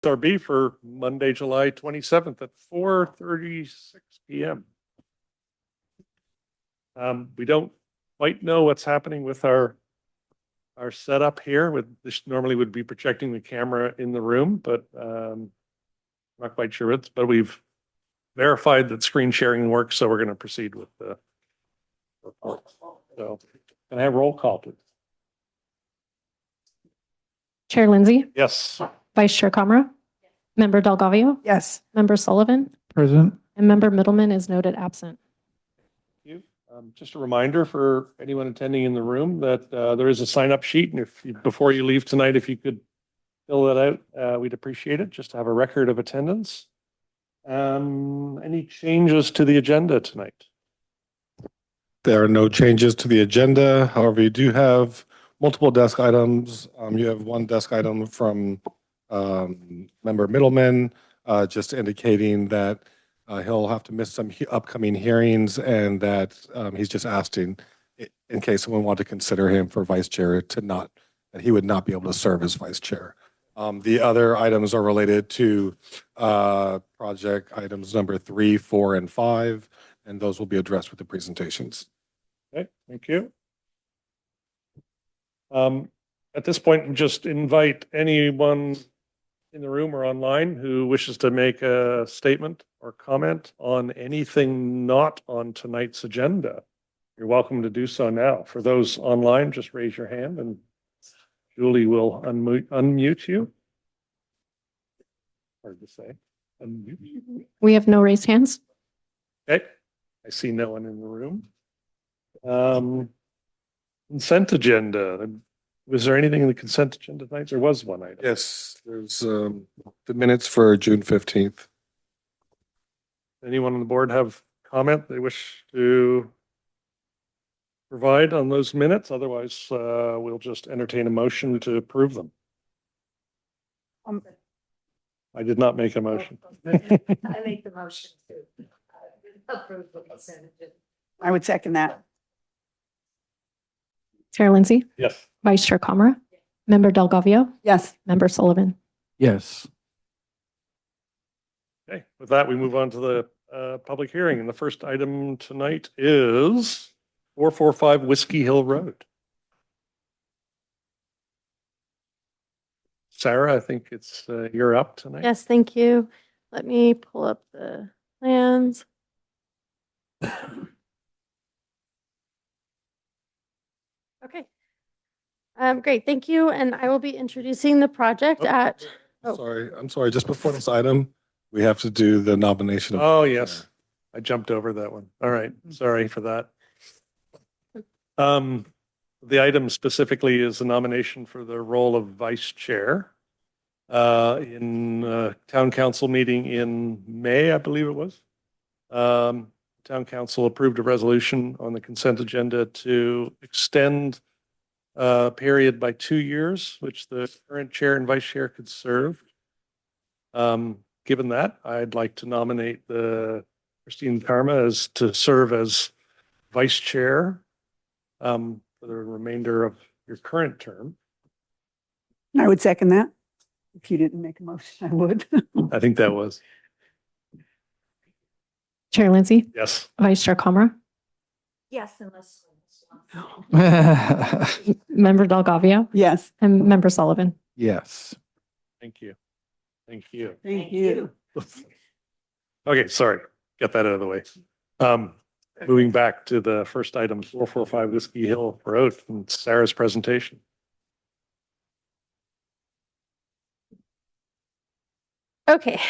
SRB for Monday, July 27th at 4:36 p.m. We don't quite know what's happening with our setup here. This normally would be projecting the camera in the room, but not quite sure but we've verified that screen sharing works, so we're going to proceed with the report. So can I have roll call, please? Chair Lindsay, Yes. Vice Chair Comra, Member Delgavio, Yes. Member Sullivan, Present. and Member Middleman is noted absent. Thank you. Just a reminder for anyone attending in the room that there is a sign-up sheet, and before you leave tonight, if you could fill that out, we'd appreciate it, just to have a record of attendance. Any changes to the agenda tonight? There are no changes to the agenda. However, you do have multiple desk items. You have one desk item from Member Middleman, just indicating that he'll have to miss some upcoming hearings, and that he's just asking in case someone wanted to consider him for vice chair that he would not be able to serve as vice chair. The other items are related to project items number 3, 4, and 5, and those will be addressed with the presentations. Okay, thank you. At this point, just invite anyone in the room or online who wishes to make a statement or comment on anything not on tonight's agenda. You're welcome to do so now. For those online, just raise your hand and Julie will unmute you. Hard to say. Unmute you. We have no raised hands. Okay, I see no one in the room. Consent agenda. Was there anything in the consent agenda tonight? There was one item. Yes, there's the minutes for June 15th. Anyone on the board have comment they wish to provide on those minutes? Otherwise, we'll just entertain a motion to approve them. I did not make a motion. I make the motion to approve the consent agenda. I would second that. Chair Lindsay, Yes. Vice Chair Comra, Member Delgavio, Yes. Member Sullivan. Yes. Okay, with that, we move on to the public hearing. And the first item tonight is 445 Whiskey Hill Road. Sarah, I think it's you're up tonight. Yes, thank you. Let me pull up the plans. Okay. Great, thank you. And I will be introducing the project at, Oh. I'm sorry. Just before this item, we have to do the nomination of. Oh, yes. I jumped over that one. All right. Sorry for that. The item specifically is the nomination for the role of vice chair in town council meeting in May, I believe it was. Town council approved a resolution on the consent agenda to extend period by 2 years, which the current chair and vice chair could serve. Given that, I'd like to nominate Christine Karma to serve as vice chair for the remainder of your current term. I would second that. If you didn't make a motion, I would. I think that was. Chair Lindsay, Yes. Vice Chair Comra, Yes, unless. Member Delgavio, Yes. and Member Sullivan. Yes. Thank you. Thank you. Thank you. Okay, sorry. Get that out of the way. Moving back to the first item, 445 Whiskey Hill Road, and Sarah's presentation. Okay.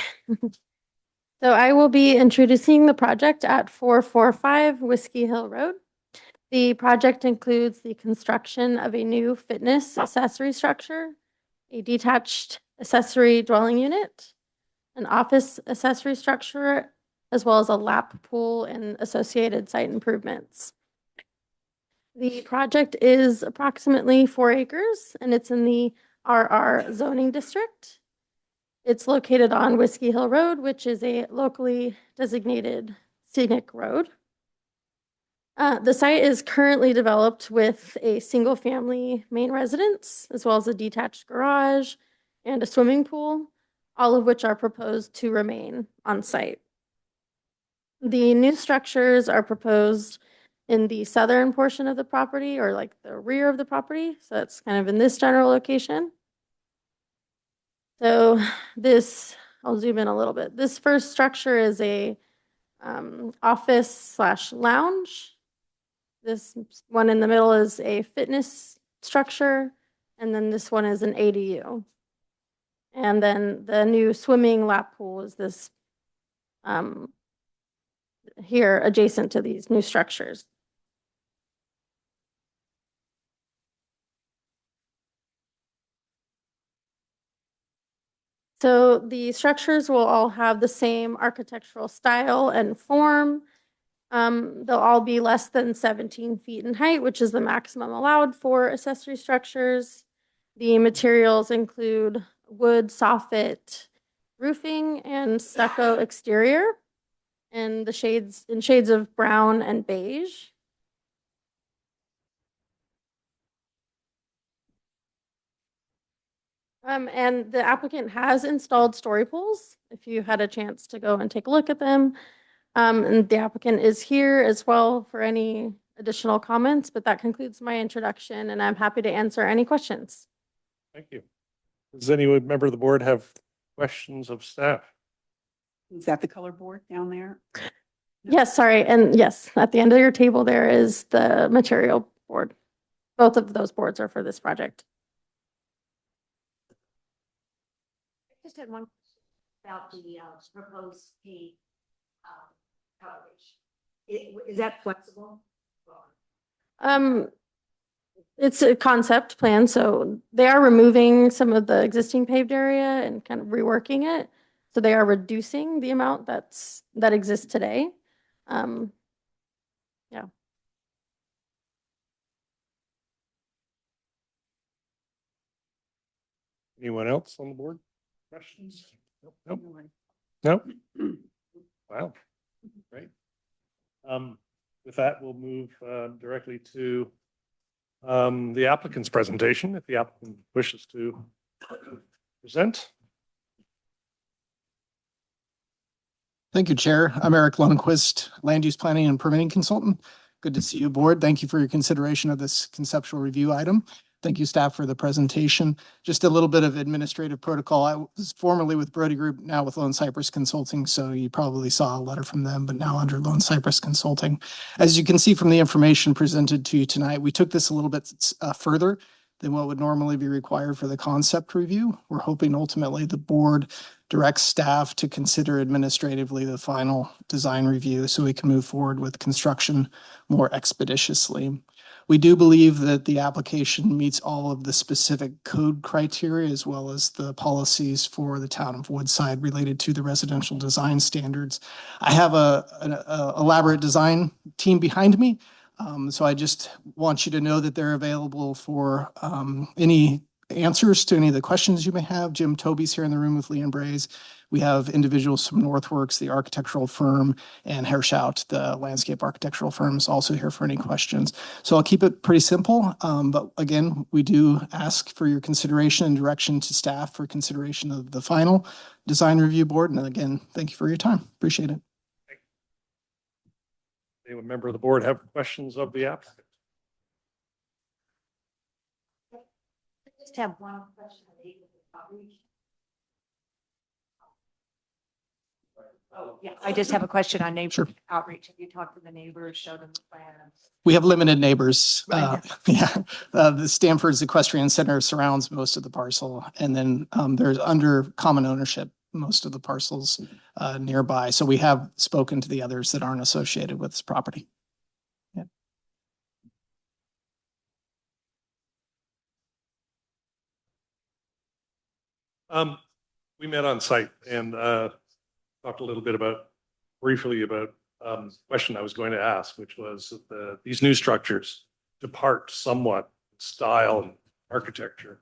So I will be introducing the project at 445 Whiskey Hill Road. The project includes the construction of a new fitness accessory structure, a detached accessory dwelling unit, an office accessory structure, as well as a lap pool and associated site improvements. The project is approximately 4 acres and it's in the RR zoning district. It's located on Whiskey Hill Road, which is a locally designated scenic road. The site is currently developed with a single-family main residence, as well as a detached garage and a swimming pool. all of which are proposed to remain on site. The new structures are proposed in the southern portion of the property, or like the rear of the property. So it's kind of in this general location. So this, I'll zoom in a little bit. This first structure is a office slash lounge. This one in the middle is a fitness structure, and then this one is an ADU. And then the new swimming lap pool is this here adjacent to these new structures. So the structures will all have the same architectural style and form. They'll all be less than 17 feet in height, which is the maximum allowed for accessory structures. The materials include wood, soffit, roofing, and stucco exterior, and the shades of brown and beige. And the applicant has installed story poles, if you had a chance to go and take a look at them. And the applicant is here as well for any additional comments, but that concludes my introduction, and I'm happy to answer any questions. Thank you. Does any member of the board have questions of staff? Is that the color board down there? Yes, sorry, and yes, at the end of your table, there is the material board. Both of those boards are for this project. I just had one question about the proposed pay coverage. Is that flexible? It's a concept plan, so they are removing some of the existing paved area and kind of reworking it. So they are reducing the amount that exists today. Yeah. Anyone else on the board? Questions? Nope. Nope. Wow. Great. With that, we'll move directly to the applicant's presentation, if the applicant wishes to present. Thank you, Chair. I'm Eric Lundquist, Land Use Planning and Permitting Consultant. Good to see you, Board. Thank you for your consideration of this conceptual review item. Thank you, staff, for the presentation. Just a little bit of administrative protocol. I was formerly with Brody Group, now with Lone Cypress Consulting, so you probably saw a letter from them, but now under Lone Cypress Consulting. As you can see from the information presented to you tonight, we took this a little bit further than what would normally be required for the concept review. We're hoping ultimately the board directs staff to consider administratively the final design review so we can move forward with construction more expeditiously. We do believe that the application meets all of the specific code criteria as well as the policies for the town of Woodside related to the residential design standards. I have an elaborate design team behind me. So I just want you to know that they're available for any answers to any of the questions you may have. Jim Toby's here in the room with Leanne Braze. We have individuals from Northworks, the architectural firm, and Hershout, the landscape architectural firm, is also here for any questions. So I'll keep it pretty simple. But again, we do ask for your consideration and direction to staff for consideration of the final design review board. And again, thank you for your time. Appreciate it. Any member of the board have questions of the applicant? Just have one question on the outreach. Oh, yeah, I just have a question on neighbor Sure. outreach. Have you talked to the neighbors, showed them the plans? We have limited neighbors. Right. The Stanford's Equestrian Center surrounds most of the parcel. And then there's under common ownership, most of the parcels nearby. So we have spoken to the others that aren't associated with this property. Yeah. We met on site and talked a little bit briefly about question I was going to ask, which was these new structures depart somewhat in style and architecture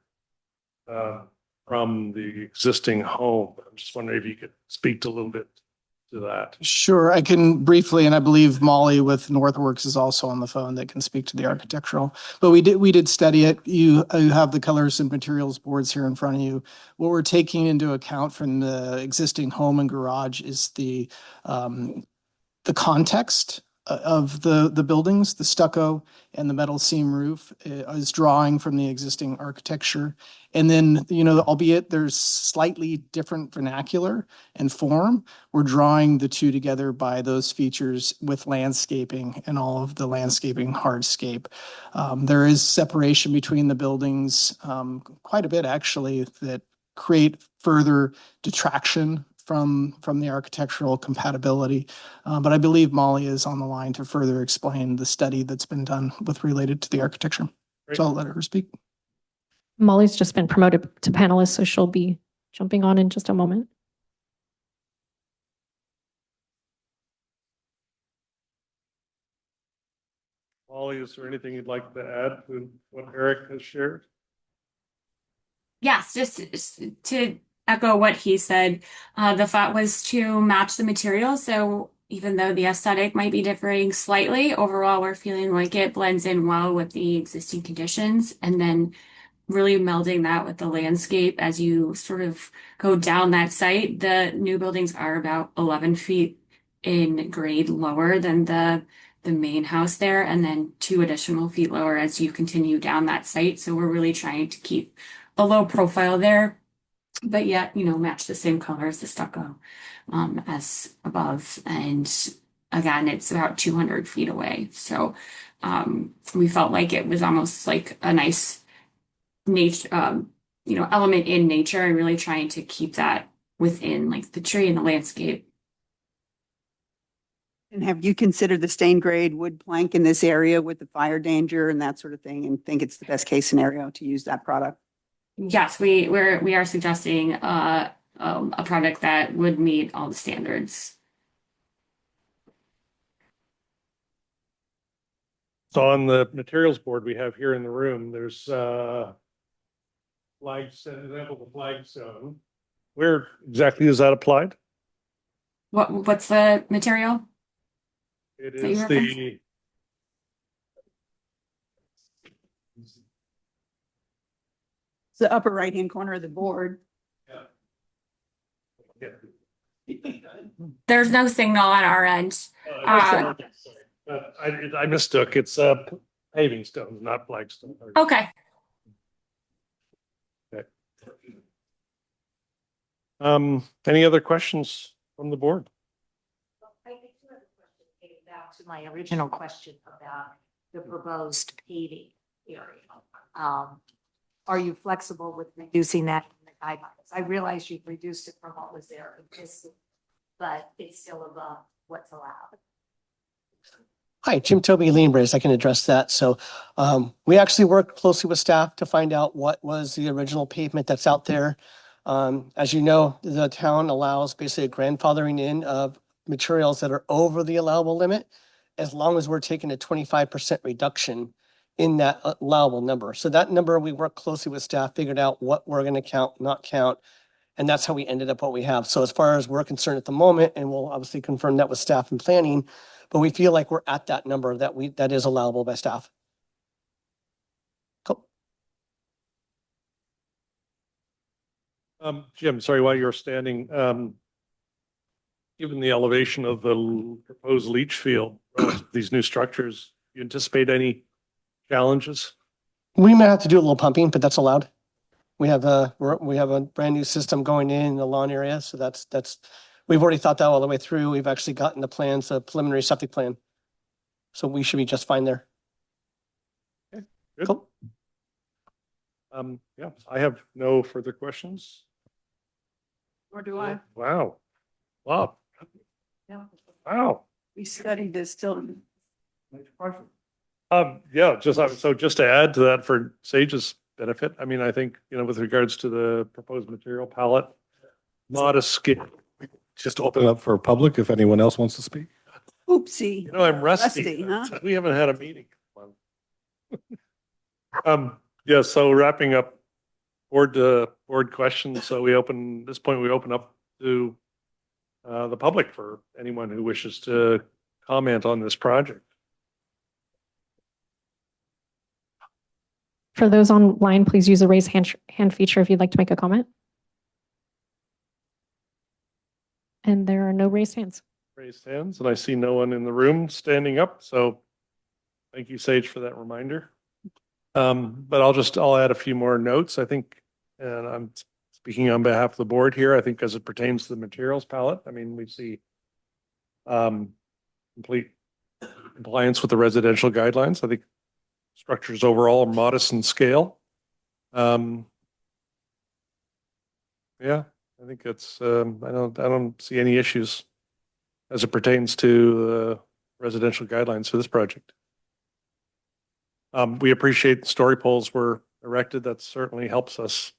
from the existing home. I'm just wondering if you could speak to a little bit to that. Sure, I can briefly, and I believe Molly with Northworks is also on the phone that can speak to the architectural. But we did study it. You have the colors and materials boards here in front of you. What we're taking into account from the existing home and garage is the context of the buildings, the stucco and the metal seam roof is drawing from the existing architecture. And then, albeit there's slightly different vernacular and form, we're drawing the two together by those features with landscaping and all of the landscaping hardscape. There is separation between the buildings, quite a bit actually, that create further detraction from the architectural compatibility. But I believe Molly is on the line to further explain the study that's been done with related to the architecture. So I'll let her speak. Molly's just been promoted to panelist, so she'll be jumping on in just a moment. Molly, is there anything you'd like to add to what Eric has shared? Yes, just to echo what he said, the thought was to match the material. So even though the aesthetic might be differing slightly, overall, we're feeling like it blends in well with the existing conditions. And then really melding that with the landscape as you sort of go down that site. The new buildings are about 11 feet in grade lower than the main house there, and then 2 additional feet lower as you continue down that site. So we're really trying to keep a low profile there, but yet, match the same color as the stucco as above. And again, it's about 200 feet away. So we felt like it was almost like a nice nature, element in nature, and really trying to keep that within like the tree and the landscape. And have you considered the stained grade wood plank in this area with the fire danger and that sort of thing, and think it's the best case scenario to use that product? Yes, we are suggesting a product that would meet all the standards. So on the materials board we have here in the room, there's example of flagstone. Where exactly is that applied? What's the material? It that you is referenced? It's the upper right-hand corner of the board. Yeah. There's no signal on our end. I mistook. It's paving stones, not flagstone. Okay. Any other questions from the board? I think you have a question getting back to my original question about the proposed paving area. Are you flexible with reducing that in the guidelines? I realize you've reduced it from what was there, but it's still above what's allowed. Hi, Jim Toby, Leanbridge. I can address that. So we actually worked closely with staff to find out what was the original pavement that's out there. As you know, the town allows basically a grandfathering in of materials that are over the allowable limit, as long as we're taking a 25% reduction in that allowable number. So that number, we worked closely with staff, figured out what we're going to count, not count. And that's how we ended up what we have. So as far as we're concerned at the moment, and we'll obviously confirm that with staff and planning, but we feel like we're at that number that is allowable by staff. Cool. Jim, sorry, while you're standing, given the elevation of the proposed leach field, these new structures, you anticipate any challenges? We may have to do a little pumping, but that's allowed. We have a brand new system going in the lawn area. So that's, we've already thought that all the way through. We've actually gotten the plans, a preliminary septic plan. So we should be just fine there. Okay, good. Cool. Yeah, I have no further questions. Or do I? Wow. Wow. Yeah. Wow. We studied this till. Yeah, just to add to that for Sage's benefit, I mean, I think, with regards to the proposed material palette, modest scale. Just open it up for public if anyone else wants to speak. Oopsie. I'm rusty. Rusty, huh? We haven't had a meeting. Yeah, so wrapping up board questions. So we open up to the public for anyone who wishes to comment on this project. For those online, please use the raise hand feature if you'd like to make a comment. And there are no raised hands. Raised hands, and I see no one in the room standing up, so thank you, Sage, for that reminder. But I'll add a few more notes, I think, and I'm speaking on behalf of the board here, I think as it pertains to the materials palette, I mean, we see complete compliance with the residential guidelines. I think structures overall are modest in scale. Yeah, I think it's, I don't see any issues as it pertains to residential guidelines for this project. We appreciate the story poles were erected. That certainly helps us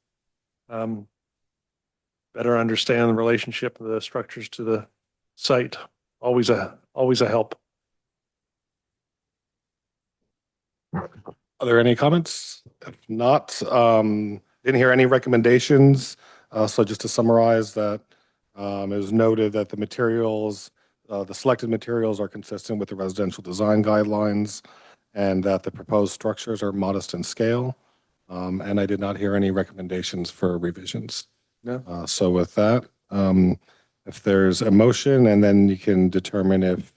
better understand the relationship of the structures to the site. Always a help. Are there any comments? If not, didn't hear any recommendations. So just to summarize that, it was noted that the materials, the selected materials are consistent with the residential design guidelines and that the proposed structures are modest in scale. And I did not hear any recommendations for revisions. No. So with that, if there's a motion, and then you can determine if,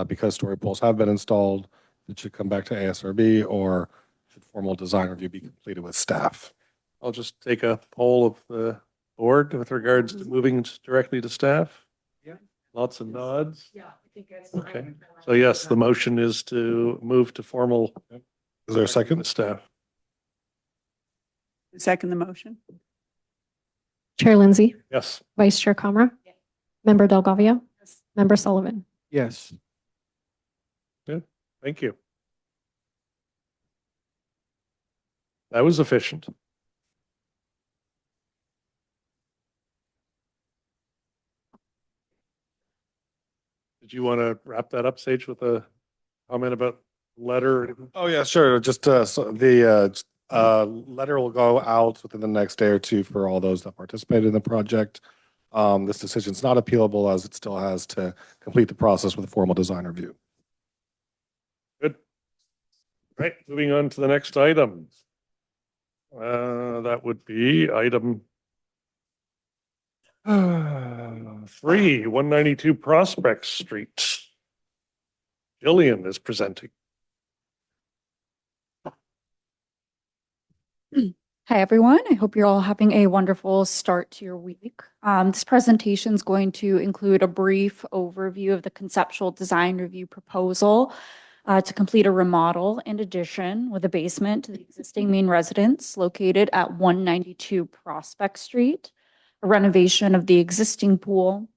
because story poles have been installed, it should come back to ASRB, or should formal design review be completed with staff? I'll just take a poll of the board with regards to moving directly to staff. Yeah. Lots of nods. Yeah, I think that's. Okay. So yes, the motion is to move to formal. Is there a second? Staff. Second the motion? Chair Lindsay, Yes. Vice Chair Comra, Yes. Member Delgavia, Member Sullivan. Yes. Thank you. That was efficient. Did you want to wrap that up, Sage, with a comment about letter? Oh, yeah, sure. Just so the letter will go out within the next day or two for all those that participated in the project. This decision is not appealable, as it still has to complete the process with a formal design review. Good. Right, moving on to the next item. That would be item 3, 192 Prospect Street. Jillian is presenting. Hi, everyone. I hope you're all having a wonderful start to your week. This presentation is going to include a brief overview of the conceptual design review proposal to complete a remodel and addition with a basement to the existing main residence located at 192 Prospect Street, a renovation of the existing pool,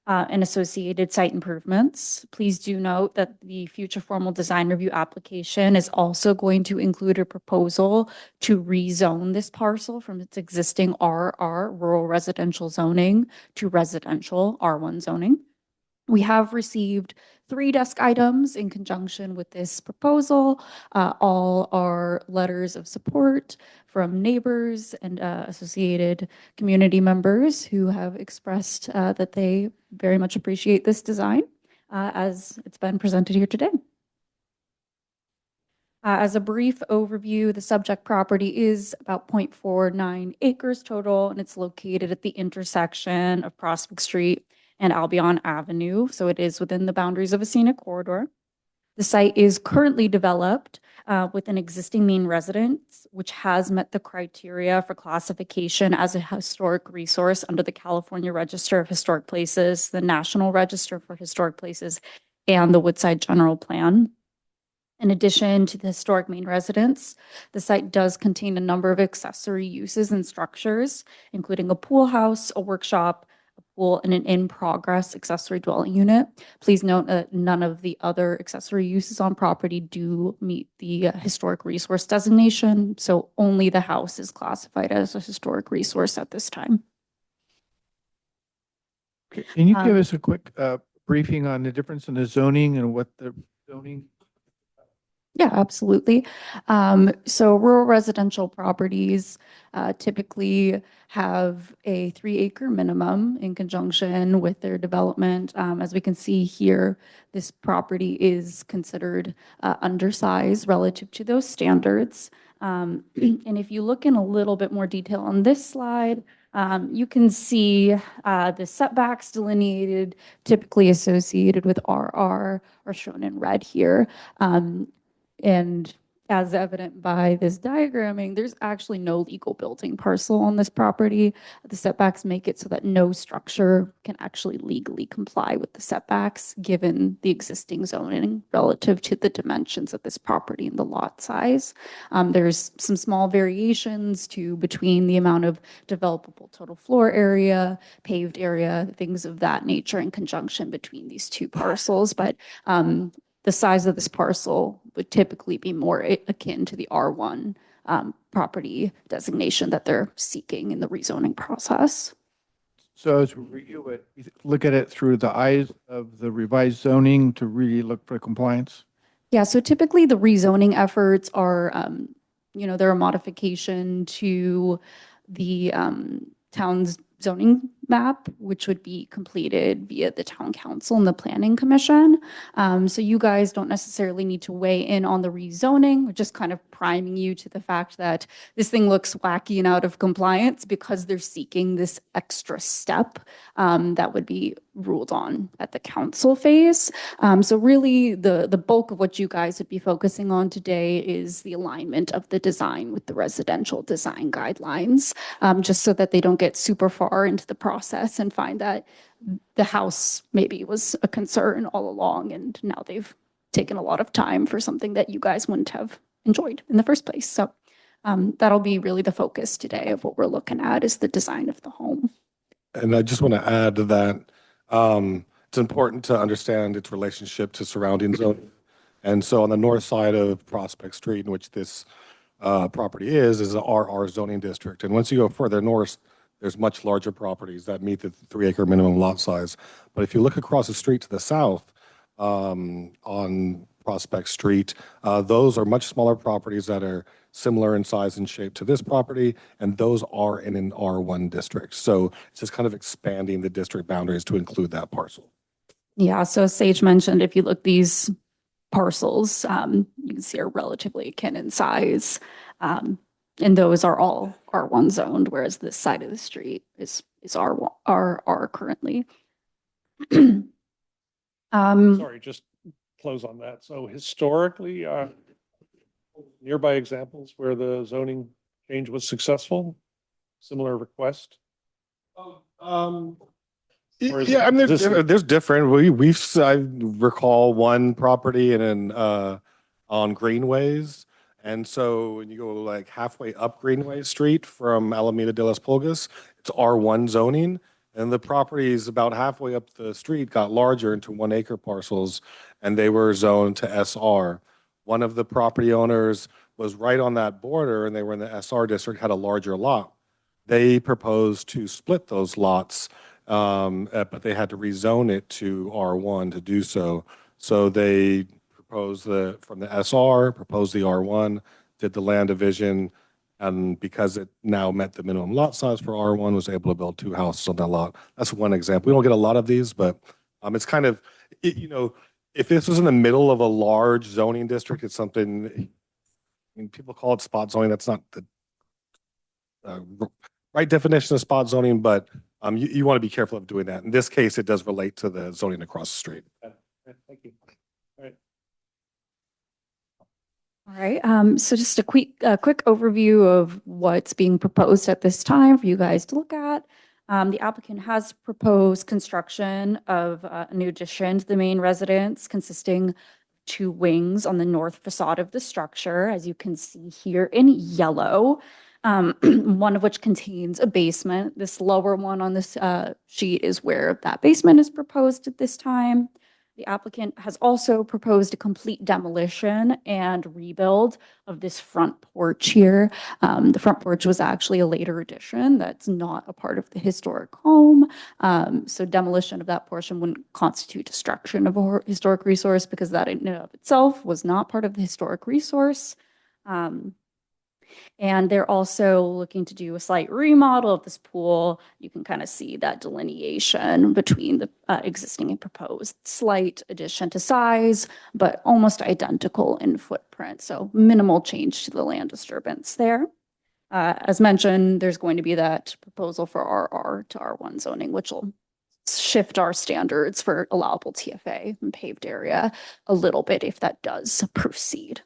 and associated site improvements. Please do note that the future formal design review application is also going to include a proposal to rezone this parcel from its existing RR, rural residential zoning, to residential R1 zoning. We have received 3 desk items in conjunction with this proposal. All are letters of support from neighbors and associated community members who have expressed that they very much appreciate this design as it's been presented here today. As a brief overview, the subject property is about 0.49 acres total, and it's located at the intersection of Prospect Street and Albion Avenue, so it is within the boundaries of a scenic corridor. The site is currently developed with an existing main residence, which has met the criteria for classification as a historic resource under the California Register of Historic Places, the National Register for Historic Places, and the Woodside General Plan. In addition to the historic main residence, the site does contain a number of accessory uses and structures, including a pool house, a workshop, a pool, and an in-progress accessory dwelling unit. Please note that none of the other accessory uses on property do meet the historic resource designation, so only the house is classified as a historic resource at this time. Can you give us a quick briefing on the difference in the zoning and what the zoning Yeah, absolutely. So rural residential properties typically have a 3-acre minimum in conjunction with their development. As we can see here, this property is considered undersized relative to those standards. And if you look in a little bit more detail on this slide, you can see the setbacks delineated, typically associated with RR, are shown in red here. And as evident by this diagramming, there's actually no legal building parcel on this property. The setbacks make it so that no structure can actually legally comply with the setbacks, given the existing zoning relative to the dimensions of this property and the lot size. There's some small variations to between the amount of developable total floor area, paved area, things of that nature in conjunction between these two parcels. But the size of this parcel would typically be more akin to the R1 property designation that they're seeking in the rezoning process. So as we review it, you look at it through the eyes of the revised zoning to really look for compliance? Yeah, so typically the rezoning efforts are, they're a modification to the town's zoning map, which would be completed via the town council and the planning commission. So you guys don't necessarily need to weigh in on the rezoning. We're just kind of priming you to the fact that this thing looks wacky and out of compliance because they're seeking this extra step that would be ruled on at the council phase. So really the bulk of what you guys would be focusing on today is the alignment of the design with the residential design guidelines, just so that they don't get super far into the process and find that the house maybe was a concern all along and now they've taken a lot of time for something that you guys wouldn't have enjoyed in the first place. So that'll be really the focus today of what we're looking at is the design of the home. And I just want to add that it's important to understand its relationship to surrounding zoning. And so on the north side of Prospect Street, in which this property is an RR zoning district. And once you go further north, there's much larger properties that meet the 3-acre minimum lot size. But if you look across the street to the south on Prospect Street, those are much smaller properties that are similar in size and shape to this property, and those are in an R1 district. So it's just kind of expanding the district boundaries to include that parcel. Yeah, so as Sage mentioned, if you look these parcels, you can see are relatively akin in size. And those are all R1 zoned, whereas this side of the street is R currently. Sorry, just close on that. So historically, nearby examples where the zoning change was successful, similar request? Or is Yeah, I mean, this- there's different. I recall one property on Greenways. And so when you go like halfway up Greenway Street from Alameda de las Pulgas, it's R1 zoning. And the properties about halfway up the street got larger into 1-acre parcels and they were zoned to SR. One of the property owners was right on that border and they were in the SR district, had a larger lot. They proposed to split those lots, but they had to rezone it to R1 to do so. So they proposed from the SR, proposed the R1, did the land division, and because it now met the minimum lot size for R1, was able to build 2 houses on that lot. That's one example. We don't get a lot of these, but it's kind of, if this was in the middle of a large zoning district, it's something, I mean, people call it spot zoning. That's not the right definition of spot zoning, but you want to be careful of doing that. In this case, it does relate to the zoning across the street. Thank you. All right. All right, so just a quick overview of what's being proposed at this time for you guys to look at. The applicant has proposed construction of a new addition to the main residence consisting of 2 wings on the north facade of the structure, as you can see here in yellow, one of which contains a basement. This lower one on this sheet is where that basement is proposed at this time. The applicant has also proposed a complete demolition and rebuild of this front porch here. The front porch was actually a later addition that's not a part of the historic home. So demolition of that portion wouldn't constitute destruction of a historic resource because that in and of itself was not part of the historic resource. And they're also looking to do a slight remodel of this pool. You can kind of see that delineation between the existing and proposed. Slight addition to size, but almost identical in footprint. So minimal change to the land disturbance there. As mentioned, there's going to be that proposal for RR to R1 zoning, which will shift our standards for allowable TFA and paved area a little bit if that does proceed.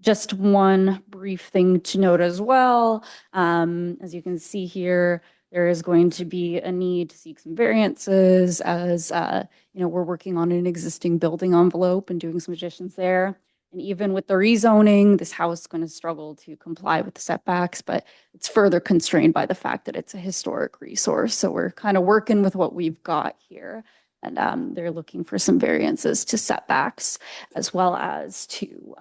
Just one brief thing to note as well. As you can see here, there is going to be a need to seek some variances as we're working on an existing building envelope and doing some additions there. And even with the rezoning, this house is going to struggle to comply with the setbacks, but it's further constrained by the fact that it's a historic resource. So we're kind of working with what we've got here. And they're looking for some variances to setbacks as well as to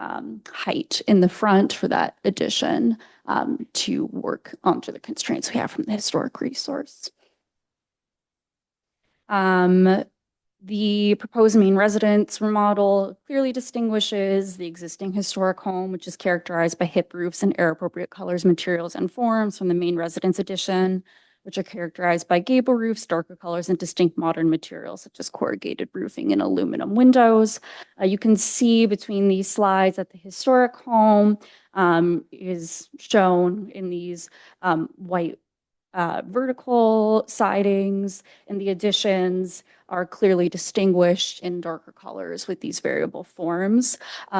height in the front for that addition to work onto the constraints we have from the historic resource. The proposed main residence remodel clearly distinguishes the existing historic home, which is characterized by hip roofs and air-appropriate colors, materials, and forms from the main residence addition, which are characterized by gable roofs, darker colors, and distinct modern materials such as corrugated roofing and aluminum windows. You can see between these slides that the historic home is shown in these white vertical sidings, and the additions are clearly distinguished in darker colors with these variable forms.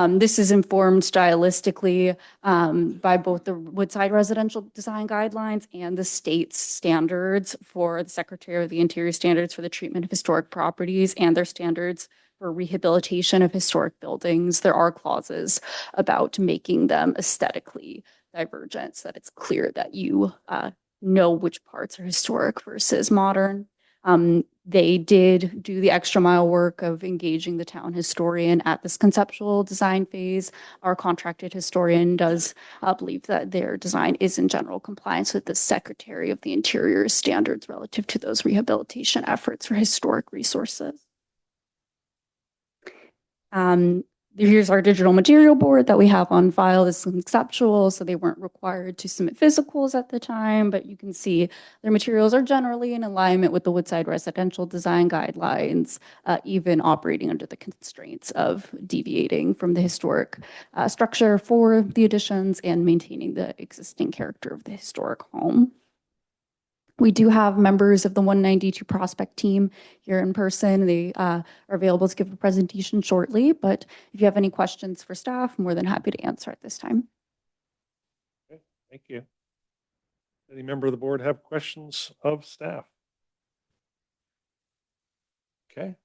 This is informed stylistically by both the Woodside Residential Design Guidelines and the state's standards for the Secretary of the Interior standards for the treatment of historic properties and their standards for rehabilitation of historic buildings. There are clauses about making them aesthetically divergent so that it's clear that you know which parts are historic versus modern. They did do the extra mile work of engaging the town historian at this conceptual design phase. Our contracted historian does believe that their design is in general compliance with the Secretary of the Interior standards relative to those rehabilitation efforts for historic resources. Here's our digital material board that we have on file. This is conceptual, so they weren't required to submit physicals at the time, but you can see their materials are generally in alignment with the Woodside Residential Design Guidelines, even operating under the constraints of deviating from the historic structure for the additions and maintaining the existing character of the historic home. We do have members of the 192 Prospect team here in person. They are available to give a presentation shortly, but if you have any questions for staff, I'm more than happy to answer at this time. Okay, thank you. Any member of the board have questions of staff? Okay.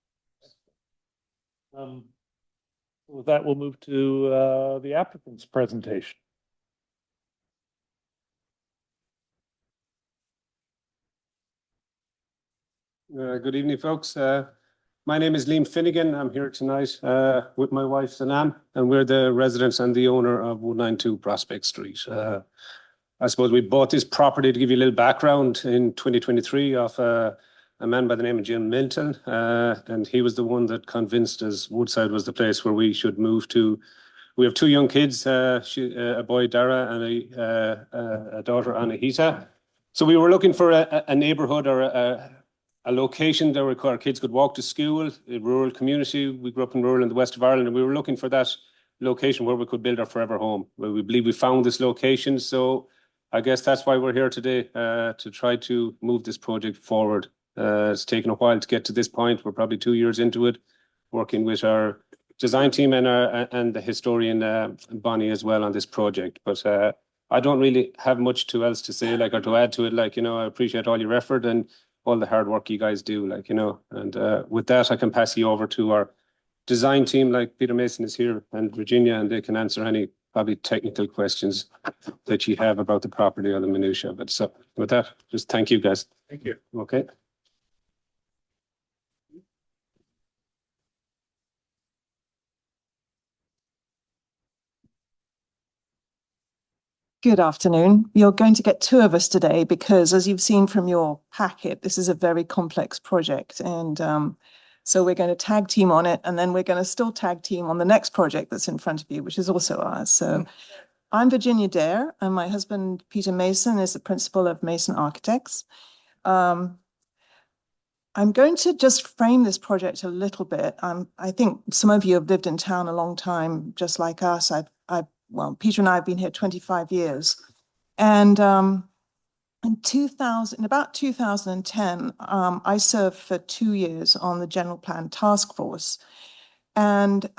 With that, we'll move to the applicant's presentation. Good evening, folks. My name is Liam Finnegan. I'm here tonight with my wife, Sanam, and we're the residents and the owner of 192 Prospect Street. I suppose we bought this property, to give you a little background, in 2023 off a man by the name of Jim Milton, and he was the one that convinced us Woodside was the place where we should move to. We have two young kids, a boy, Dara, and a daughter, Anahita. So we were looking for a neighborhood or a location where our kids could walk to school, a rural community. We grew up in rural in the west of Ireland, and we were looking for that location where we could build our forever home. Well, we believe we found this location, so I guess that's why we're here today, to try to move this project forward. It's taken a while to get to this point. We're probably 2 years into it, working with our design team and the historian Bonnie as well on this project. But I don't really have much else to say, or to add to it. I appreciate all your effort and all the hard work you guys do, and with that, I can pass you over to our design team, Peter Mason is here, and Virginia, and they can answer any probably technical questions that you have about the property or the minutiae of it. So with that, just thank you guys. Thank you. Okay. Good afternoon. You're going to get two of us today because, as you've seen from your packet, this is a very complex project. And so we're going to tag team on it, and then we're going to still tag team on the next project that's in front of you, which is also ours. So I'm Virginia Dare, and my husband, Peter Mason, is the principal of Mason Architects. I'm going to just frame this project a little bit. I think some of you have lived in town a long time, just like us. Well, Peter and I have been here 25 years. And in about 2010, I served for 2 years on the General Plan Task Force, and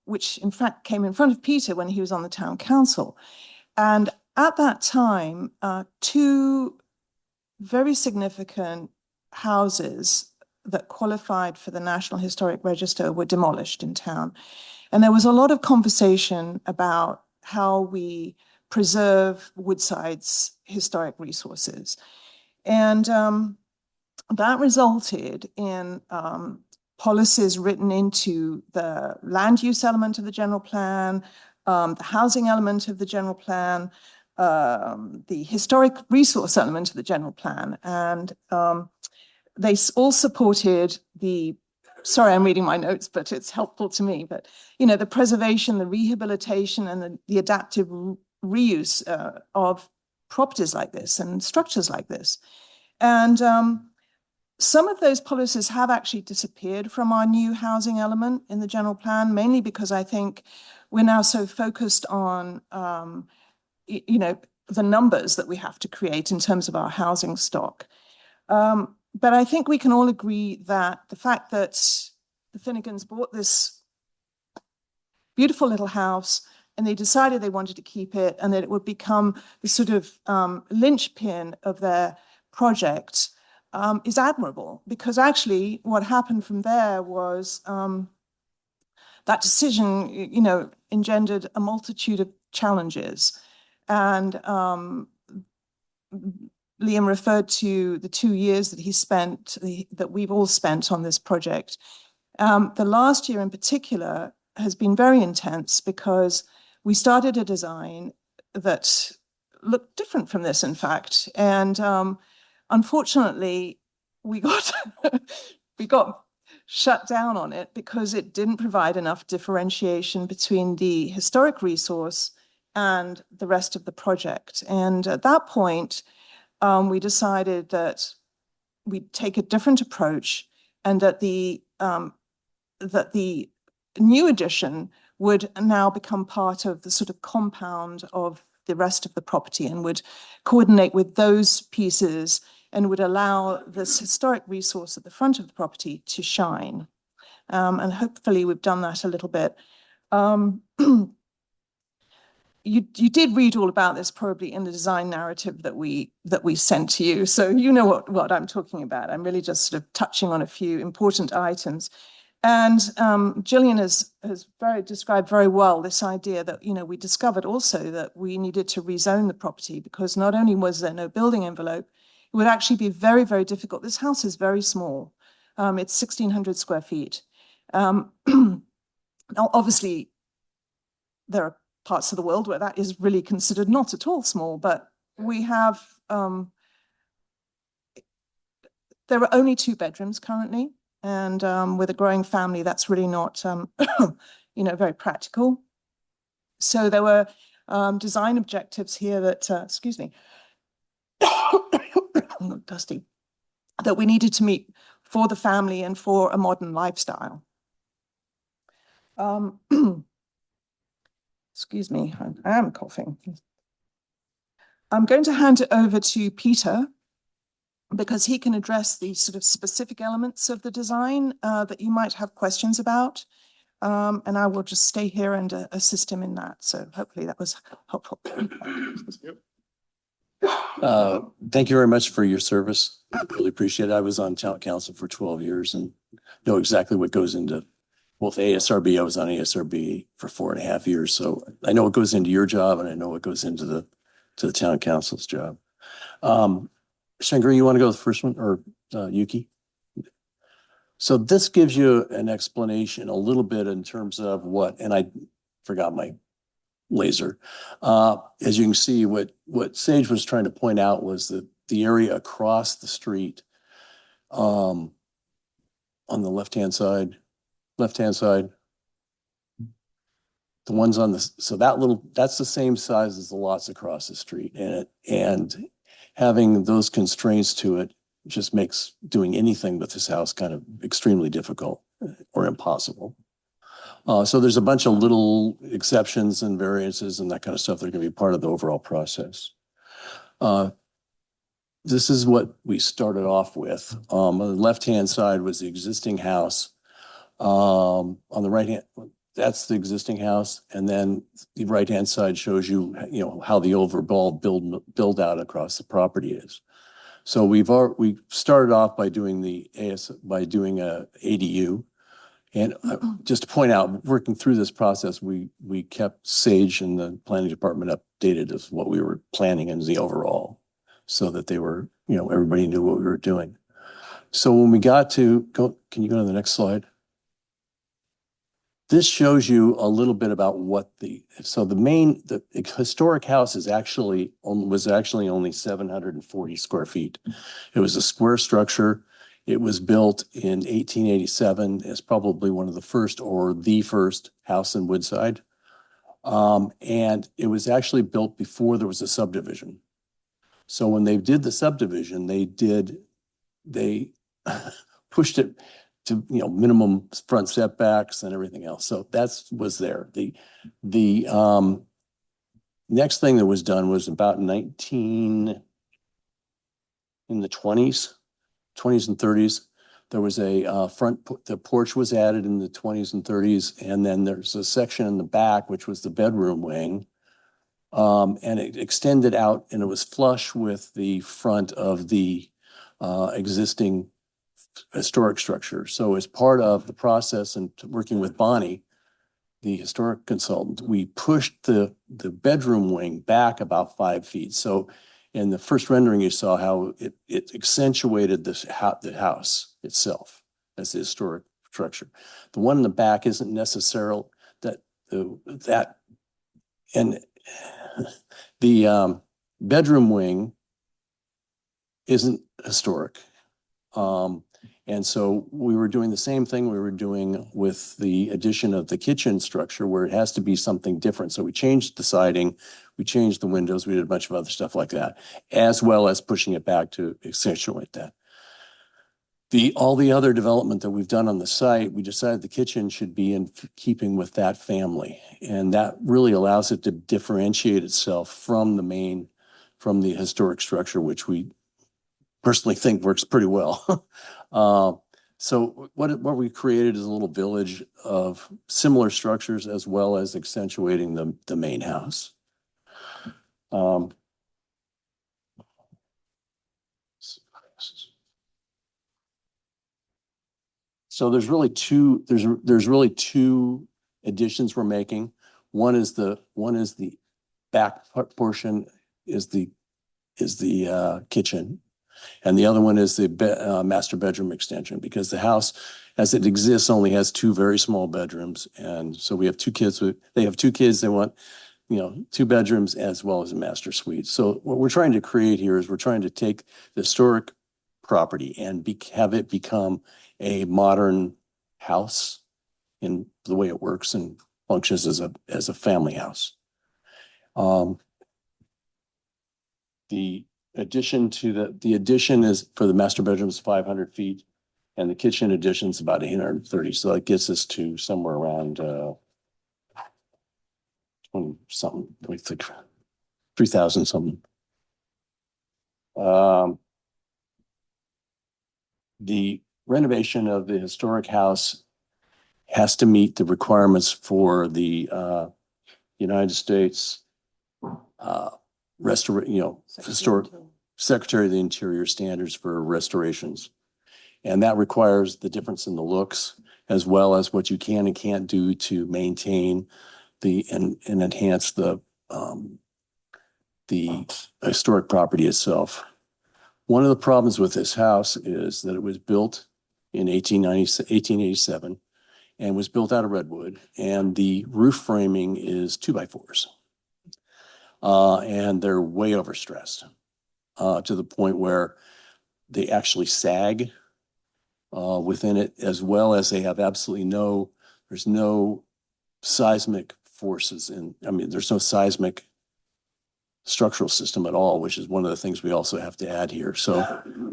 which in fact came in front of Peter when he was on the town council. And at that time, two very significant houses that qualified for the National Historic Register were demolished in town. And there was a lot of conversation about how we preserve Woodside's historic resources. And that resulted in policies written into the land use element of the general plan, the housing element of the general plan, the historic resource element of the general plan. And they all supported sorry, I'm reading my notes, but it's helpful to me. But, the preservation, the rehabilitation, and the adaptive reuse of properties like this and structures like this. And some of those policies have actually disappeared from our new housing element in the general plan, mainly because I think we're now so focused on, the numbers that we have to create in terms of our housing stock. But I think we can all agree that the fact that the Finnegans bought this beautiful little house and they decided they wanted to keep it and that it would become the sort of linchpin of their project is admirable, because actually what happened from there was that decision, engendered a multitude of challenges. And Liam referred to the 2 years that he spent, that we've all spent on this project. The last year in particular has been very intense because we started a design that looked different from this, in fact. And unfortunately, we got shut down on it because it didn't provide enough differentiation between the historic resource and the rest of the project. And at that point, we decided that we'd take a different approach, and that the new addition would now become part of the sort of compound of the rest of the property and would coordinate with those pieces and would allow this historic resource at the front of the property to shine. And hopefully we've done that a little bit. You did read all about this probably in the design narrative that we sent to you. So you know what I'm talking about. I'm really just sort of touching on a few important items. And Gillian has described very well this idea that, we discovered also that we needed to rezone the property because not only was there no building envelope, it would actually be very, very difficult. This house is very small. It's 1,600 square feet. Now, obviously, there are parts of the world where that is really considered not at all small, but we have, there are only 2 bedrooms currently, and with a growing family, that's really not, very practical. So there were design objectives here that, excuse me, I'm dusty, that we needed to meet for the family and for a modern lifestyle. Excuse me, I am coughing. I'm going to hand it over to Peter because he can address the sort of specific elements of the design that you might have questions about. And I will just stay here and assist him in that. So hopefully that was helpful. Thank you very much for your service. I really appreciate it. I was on town council for 12 years and know exactly what goes into both ASRB. I was on ASRB for 4.5 years. So I know what goes into your job and I know what goes into the town council's job. Shangri, you want to go with the first one, or Yuki? So this gives you an explanation a little bit in terms of what, and I forgot my laser. As you can see, what Sage was trying to point out was that the area across the street, on the left-hand side, the ones on the, so that's the same size as the lots across the street. And having those constraints to it just makes doing anything with this house kind of extremely difficult or impossible. So there's a bunch of little exceptions and variances and that kind of stuff that are going to be part of the overall process. This is what we started off with. On the left-hand side was the existing house. On the right-hand, that's the existing house. And then the right-hand side shows you, how the overall build out across the property is. So we started off by doing a ADU. And just to point out, working through this process, we kept Sage and the planning department updated as what we were planning and the overall, so that they were, everybody knew what we were doing. So when we got to can you go to the next slide? This shows you a little bit about the historic house was actually only 740 square feet. It was a square structure. It was built in 1887 as probably one of the first or the first house in Woodside. And it was actually built before there was a subdivision. So when they did the subdivision, they pushed it to, minimum front setbacks and everything else. So was there. The next thing that was done was about in the 20s and 30s. There was the porch was added in the 20s and 30s. And then there's a section in the back, which was the bedroom wing. And it extended out and it was flush with the front of the existing historic structure. So as part of the process and working with Bonnie, the historic consultant, we pushed the bedroom wing back about 5 feet. So in the first rendering, you saw how it accentuated the house itself as the historic structure. The one in the back isn't necessarily and the bedroom wing isn't historic. And so we were doing the same thing we were doing with the addition of the kitchen structure where it has to be something different. So we changed the siding, we changed the windows, we did a bunch of other stuff like that, as well as pushing it back to accentuate that. All the other development that we've done on the site, we decided the kitchen should be in keeping with that family. And that really allows it to differentiate itself from the historic structure, which we personally think works pretty well. So what we created is a little village of similar structures as well as accentuating the main house. So there's really two additions we're making. One is the back portion is the kitchen. And the other one is the master bedroom extension, because the house as it exists only has 2 very small bedrooms. And so we have 2 kids. They have 2 kids. They want, 2 bedrooms as well as a master suite. So what we're trying to create here is we're trying to take the historic property and have it become a modern house in the way it works and functions as a family house. The addition is for the master bedroom is 500 feet and the kitchen addition is about 830. So that gets us to somewhere around 20 something, 3,000 something. The renovation of the historic house has to meet the requirements for the United States historic Secretary of the Interior standards for restorations. And that requires the difference in the looks as well as what you can and can't do to maintain and enhance the historic property itself. One of the problems with this house is that it was built in 1887 and was built out of redwood, and the roof framing is 2x4s. and they're way overstressed, to the point where they actually sag, within it, as well as they have there's no seismic forces there's no seismic structural system at all, which is one of the things we also have to add here. So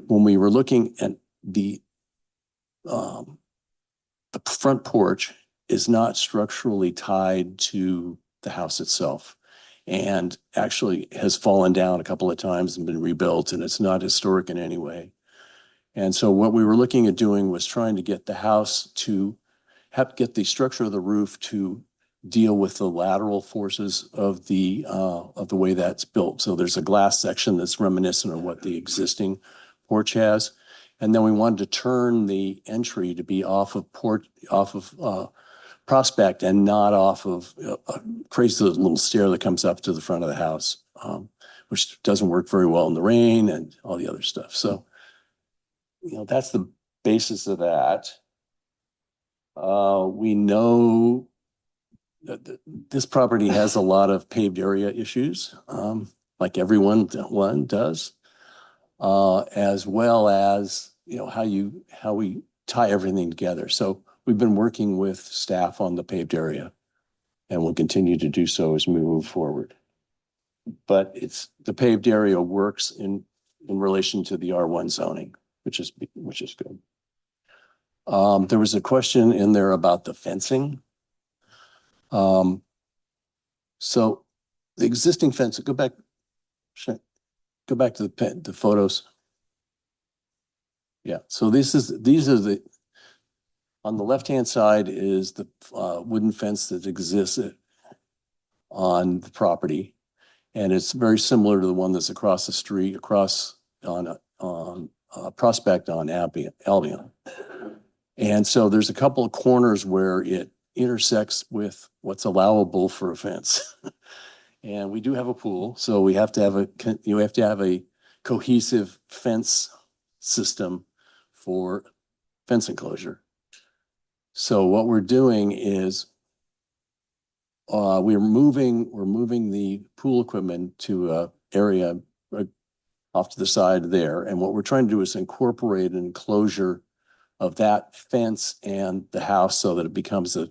when we were looking at the front porch is not structurally tied to the house itself, and actually has fallen down a couple of times and been rebuilt, and it's not historic in any way. And so what we were looking at doing was trying to get the house to get the structure of the roof to deal with the lateral forces of the way that's built. So there's a glass section that's reminiscent of what the existing porch has. And then we wanted to turn the entry to be off of Prospect and not off of a crazy little stair that comes up to the front of the house, which doesn't work very well in the rain and all the other stuff. So, that's the basis of that. We know that this property has a lot of paved area issues, like everyone does, as well as, how we tie everything together. So we've been working with staff on the paved area, and we'll continue to do so as we move forward. But the paved area works in relation to the R1 zoning, which is good. There was a question in there about the fencing. So the existing fence, go back to the photos. Yeah, so on the left-hand side is the wooden fence that exists on the property. And it's very similar to the one that's across the street, on Prospect on Albion. And so there's a couple of corners where it intersects with what's allowable for a fence. And we do have a pool, so you have to have a cohesive fence system for fence enclosure. So what we're doing is we're moving the pool equipment to an area off to the side there. And what we're trying to do is incorporate an enclosure of that fence and the house so that it becomes a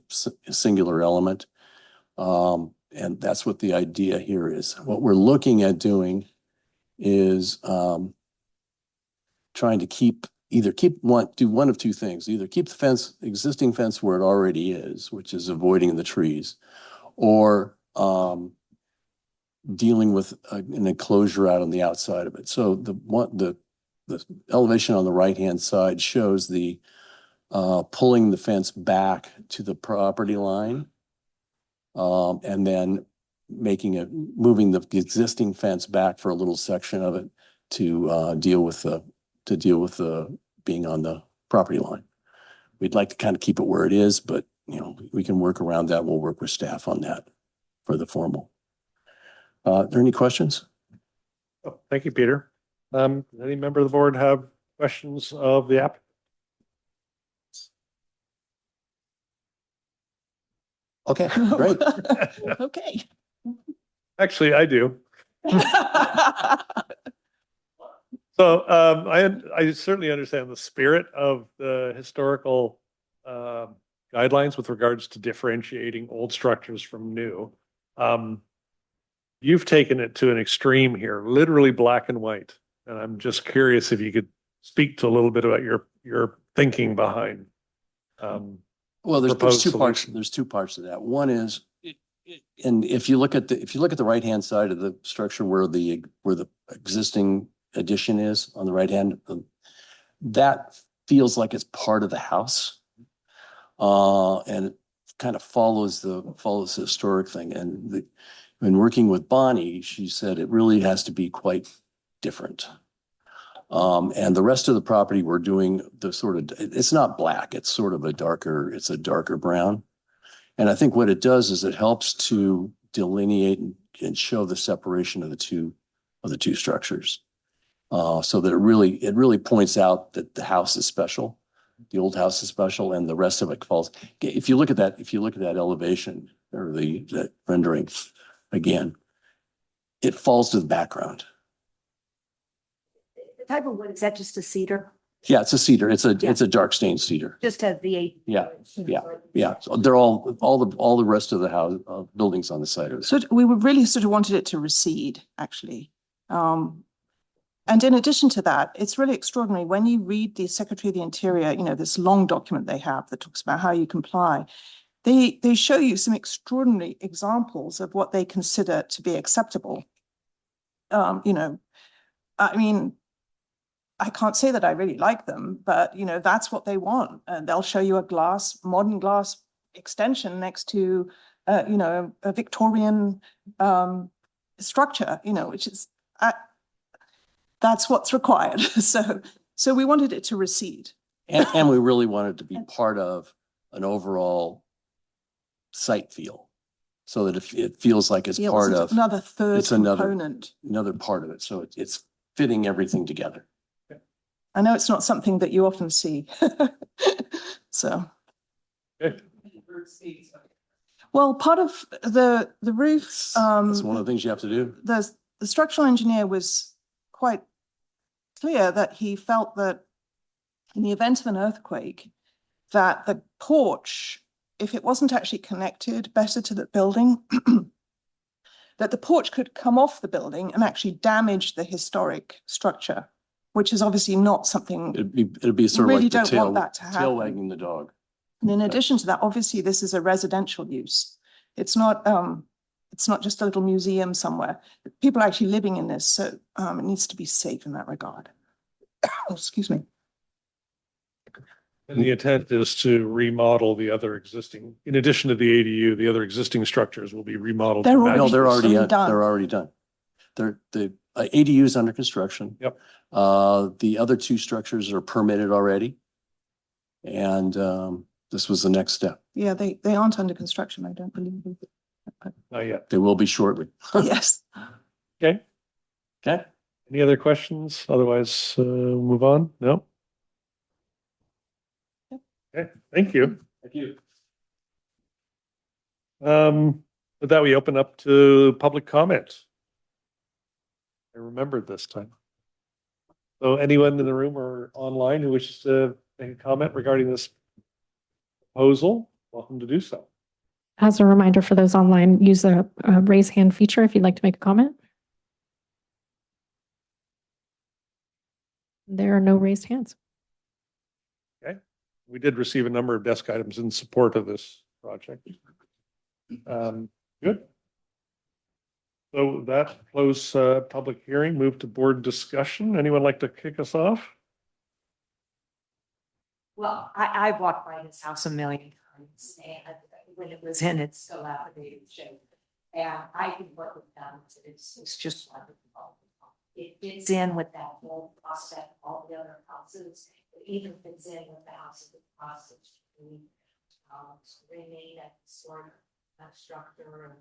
singular element. And that's what the idea here is. What we're looking at doing is trying to do one of two things. Either keep the existing fence where it already is, which is avoiding the trees, or dealing with an enclosure out on the outside of it. So the elevation on the right-hand side shows the pulling the fence back to the property line, and then moving the existing fence back for a little section of it to deal with the being on the property line. We'd like to kind of keep it where it is, but we can work around that. We'll work with staff on that for the formal. Are there any questions? Oh, thank you, Peter. Does any member of the board have questions of the app? Okay, great. Okay. Actually, I do. So I certainly understand the spirit of the historical guidelines with regards to differentiating old structures from new. You've taken it to an extreme here, literally black and white. And I'm just curious if you could speak to a little bit about your thinking behind. Well, there's two parts. There's two parts to that. One is, and if you look at the right-hand side of the structure where the existing addition is on the right hand, that feels like it's part of the house, and it kind of follows the historic thing. And when working with Bonnie, she said it really has to be quite different. And the rest of the property, we're doing it's not black, it's sort of a darker brown. And I think what it does is it helps to delineate and show the separation of the two structures. So that it really points out that the house is special, the old house is special, and the rest of it falls. If you look at that elevation or that rendering again, it falls to the background. The type of wood, is that just a cedar? Yeah, it's a cedar. It's a, Yeah. it's a dark stained cedar. Just has the eight. Yeah, Yeah. So they're all the rest of the house, buildings on the site. So we would really sort of wanted it to recede, actually. And in addition to that, it's really extraordinary when you read the Secretary of the Interior, you know, this long document they have that talks about how you comply. They show you some extraordinary examples of what they consider to be acceptable. You know, I mean, I can't say that I really like them, but you know, that's what they want. And they'll show you a modern glass extension next to, you know, a Victorian structure, you know, which is, that's what's required. So we wanted it to recede. And we really wanted to be part of an overall site feel. So that it feels like it's part of. Another third it's another- component. Another part of it. So it's fitting everything together. I know it's not something that you often see. So. Okay. Well, part of the roof, That's one of the things you have to do. the structural engineer was quite clear that he felt that in the event of an earthquake, that the porch, if it wasn't actually connected better to the building, that the porch could come off the building and actually damage the historic structure, which is obviously not something. It'd be sort of really like the don't tail, want that to tail happen. wagging the dog. And in addition to that, obviously, this is a residential use. It's not just a little museum somewhere. People are actually living in this, so it needs to be safe in that regard. Excuse me. And the intent is to remodel the other existing, in addition to the ADU, the other existing structures will be remodeled. They're to already- match- No, they're already, done. they're already done. The ADU is under construction. Yep. The other two structures are permitted already. And this was the next step. Yeah, they aren't under construction, I don't believe. Not yet. They will be shortly. Yes. Okay. Okay. Any other questions? Otherwise, move on? No? Okay, thank you. Thank you. With that, we open up to public comment. I remembered this time. So anyone in the room or online who wishes to make a comment regarding this proposal, welcome to do so. As a reminder for those online, use the raise hand feature if you'd like to make a comment. There are no raised hands. Okay, we did receive a number of desk items in support of this project. Good. So that close public hearing, move to board discussion. Anyone like to kick us off? Well, I walked by this house a million times and when it was in its dilapidated shape. And I think what we've done is it's just wonderful. It fits in with that whole prospect, all the other houses. It even fits in with the house of the process. Remain at sort of structure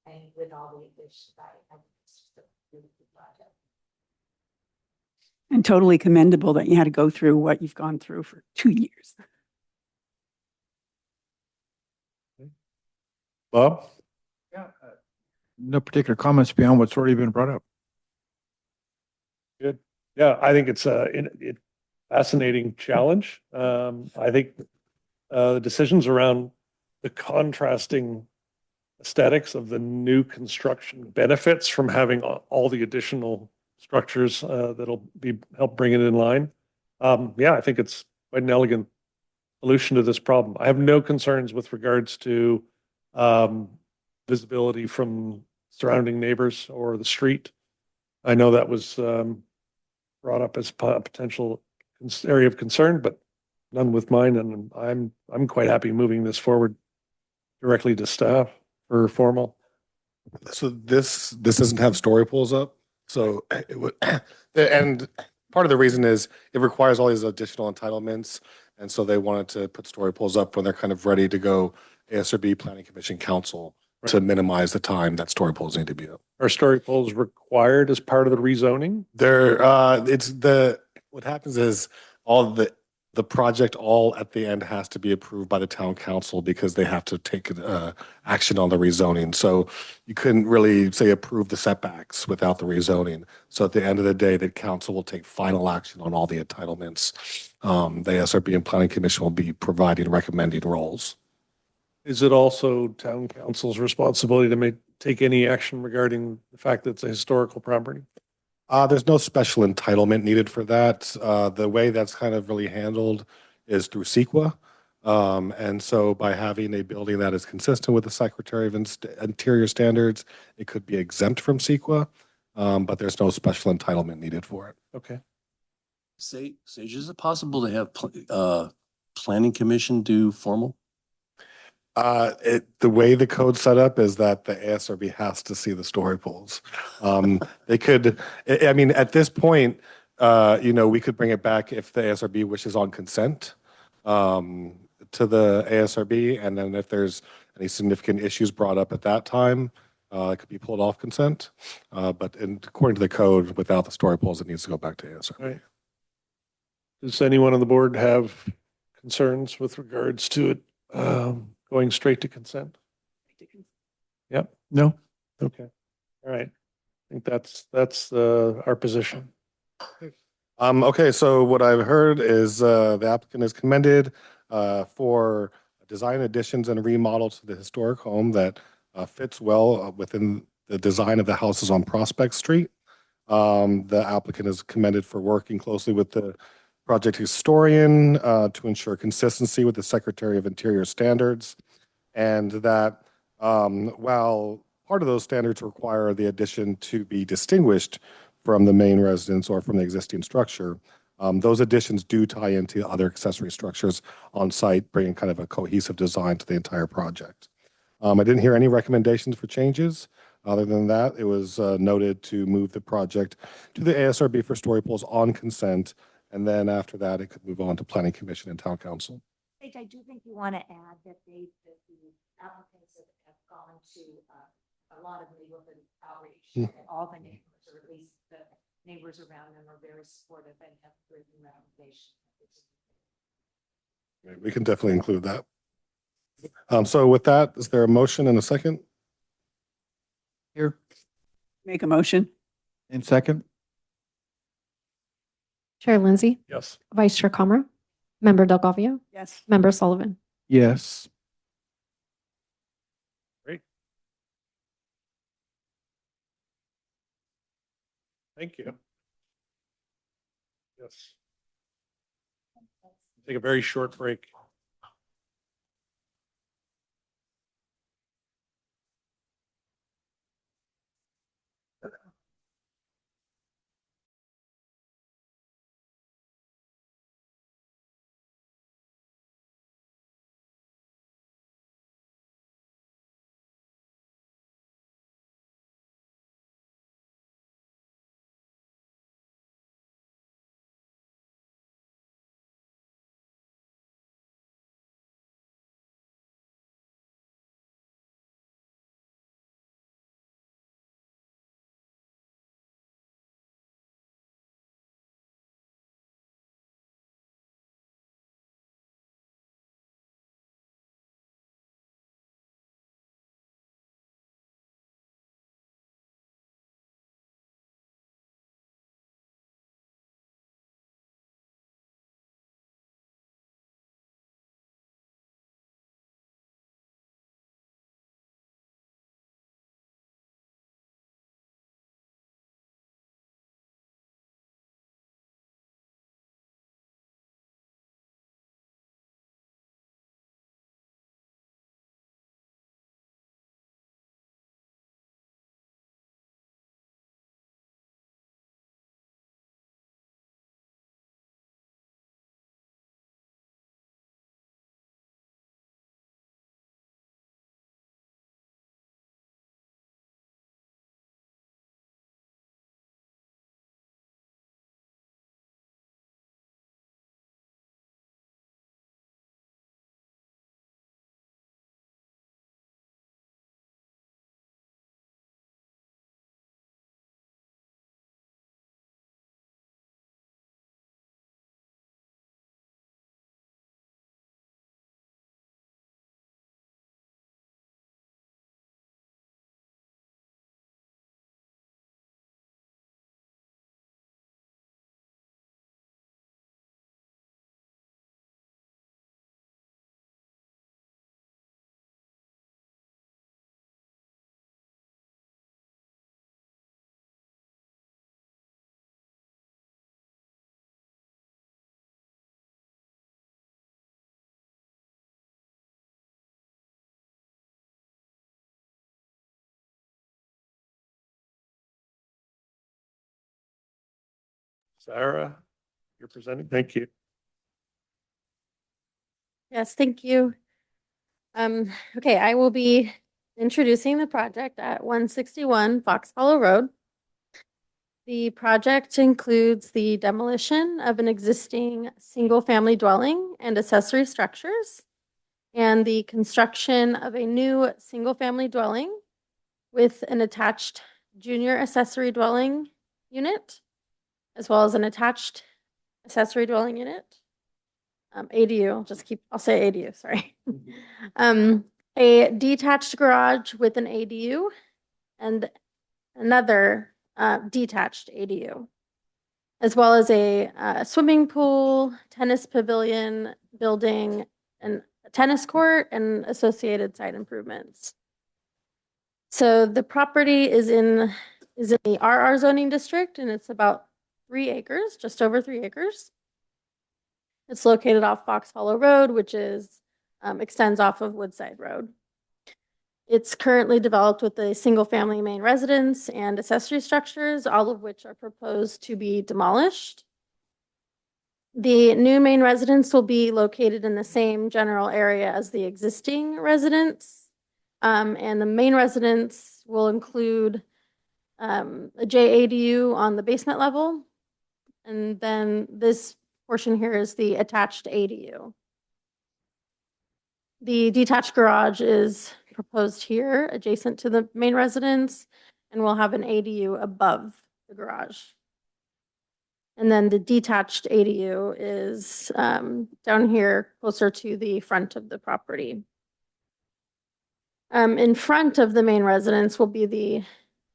and with all the additions. I think it's just a beautiful project. And totally commendable that you had to go through what you've gone through for 2 years. Bob? Yeah. No particular comments beyond what's already been brought up. Good. Yeah, I think it's a fascinating challenge. I think the decisions around the contrasting aesthetics of the new construction benefits from having all the additional structures that'll help bring it in line. Yeah, I think it's quite an elegant solution to this problem. I have no concerns with regards to visibility from surrounding neighbors or the street. I know that was brought up as a potential area of concern, but none with mine, and I'm quite happy moving this forward directly to staff for formal. So this doesn't have story pools up. So it would, and part of the reason is it requires all these additional entitlements. And so they wanted to put story pools up when they're kind of ready to go ASRB Planning Commission Council to minimize the time that story pools need to be up. Are story poles required as part of the rezoning? What happens is all the the project all at the end has to be approved by the town council because they have to take action on the rezoning. So you couldn't really say approve the setbacks without the rezoning. So at the end of the day, the council will take final action on all the entitlements. The ASRB and Planning Commission will be providing recommending roles. Is it also town council's responsibility to take any action regarding the fact that it's a historical property? There's no special entitlement needed for that. The way that's kind of really handled is through CEQA. And so by having a building that is consistent with the Secretary of Interior Standards, it could be exempt from CEQA, but there's no special entitlement needed for it. Okay. Sage, is it possible to have planning commission do formal? The way the code's set up is that the ASRB has to see the story polls. They could, I mean, at this point, we could bring it back if the ASRB wishes on consent to the ASRB. And then if there's any significant issues brought up at that time, it could be pulled off consent. But according to the code, without the story polls, it needs to go back to ASRB. Right. Does anyone on the board have concerns with regards to it going straight to consent? Yep. No. Okay. All right. I think that's our position. Okay, so what I've heard is the applicant is commended for design additions and remodels to the historic home that fits well within the design of the houses on Prospect Street. The applicant is commended for working closely with the project historian to ensure consistency with the Secretary of Interior Standards, and that while part of those standards require the addition to be distinguished from the main residence or from the existing structure, those additions do tie into other accessory structures on site, bringing kind of a cohesive design to the entire project. I didn't hear any recommendations for changes. Other than that, it was noted to move the project to the ASRB for story polls on consent. And then after that, it could move on to Planning Commission and Town Council. Paige, I do think you want to add that the applicants have gone to a lot of neighborhood outreach, and all the neighbors, or at least the neighbors around them, are very supportive and have written recommendations. We can definitely include that. So with that, is there a motion and a second? Here. Make a motion. And second? Chair Lindsay, Yes. Vice Chair Comra, Member Delgado, Yes. Member Sullivan. Yes. Great. Thank you. Yes. Take a very short break. Sarah, you're presenting. Thank you. Yes, thank you. Okay, I will be introducing the project at 161 Fox Hollow Road. The project includes the demolition of an existing single-family dwelling and accessory structures, and the construction of a new single-family dwelling with an attached junior accessory dwelling unit, as well as an attached accessory dwelling unit. ADU, I'll say ADU, sorry. A detached garage with an ADU and another detached ADU, as well as a swimming pool, tennis pavilion, building, and a tennis court and associated site improvements. So the property is in the RR zoning district, and it's about 3 acres, just over 3 acres. It's located off Fox Hollow Road, which extends off of Woodside Road. It's currently developed with a single-family main residence and accessory structures, all of which are proposed to be demolished. The new main residence will be located in the same general area as the existing residence. And the main residence will include a JADU on the basement level. And then this portion here is the attached ADU. The detached garage is proposed here adjacent to the main residence, and we'll have an ADU above the garage. And then the detached ADU is down here closer to the front of the property. In front of the main residence will be the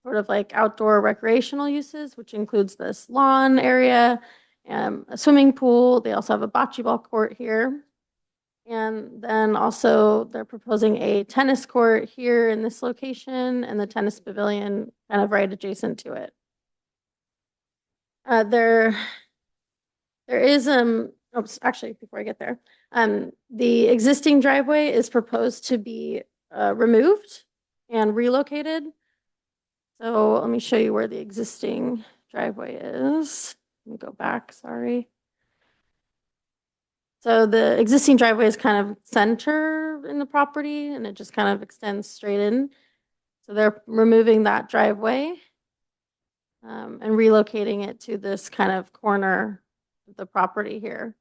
sort of like outdoor recreational uses, which includes this lawn area, a swimming pool. They also have a bocce ball court here. And then also they're proposing a tennis court here in this location and the tennis pavilion kind of right adjacent to it. There is, actually, before I get there, the existing driveway is proposed to be removed and relocated. So let me show you where the existing driveway is. Let me go back, sorry. So the existing driveway is kind of center in the property and it just kind of extends straight in. So they're removing that driveway and relocating it to this kind of corner of the property here.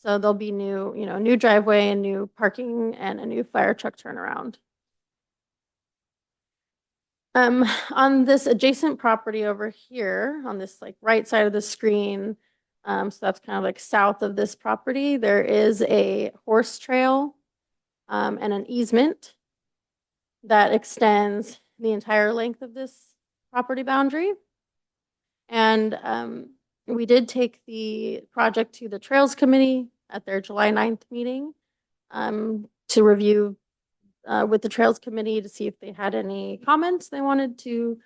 So there'll be new driveway and new parking and a new fire truck turnaround. On this adjacent property over here, on this like right side of the screen, so that's kind of like south of this property, there is a horse trail and an easement that extends the entire length of this property boundary. And we did take the project to the Trails Committee at their July 9th meeting to review with the Trails Committee to see if they had any comments they wanted to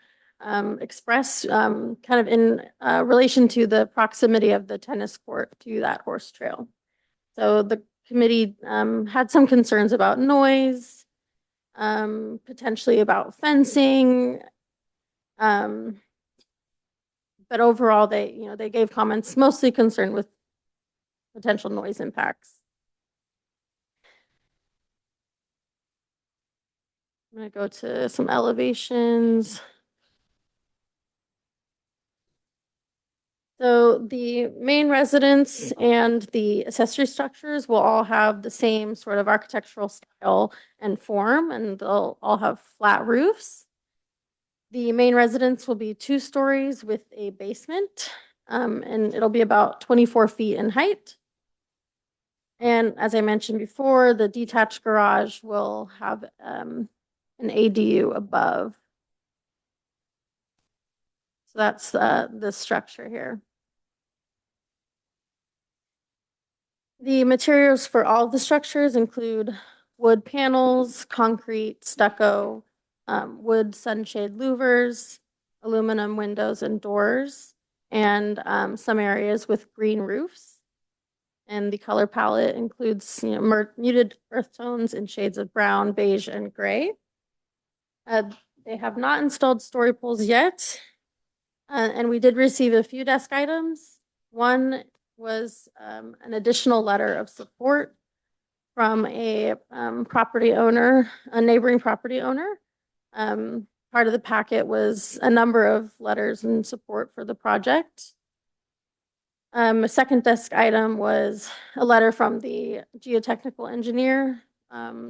express kind of in relation to the proximity of the tennis court to that horse trail. So the committee had some concerns about noise, potentially about fencing, but overall they gave comments mostly concerned with potential noise impacts. I'm going to go to some elevations. So the main residence and the accessory structures will all have the same sort of architectural style and form, and they'll all have flat roofs. The main residence will be 2 stories with a basement, and it'll be about 24 feet in height. And as I mentioned before, the detached garage will have an ADU above. So that's the structure here. The materials for all of the structures include wood panels, concrete, stucco, wood sunshade louvers, aluminum windows and doors, and some areas with green roofs. And the color palette includes muted earth tones in shades of brown, beige, and gray. They have not installed story poles yet. And we did receive a few desk items. One was an additional letter of support from a property owner, a neighboring property owner. Part of the packet was a number of letters in support for the project. A second desk item was a letter from the geotechnical engineer,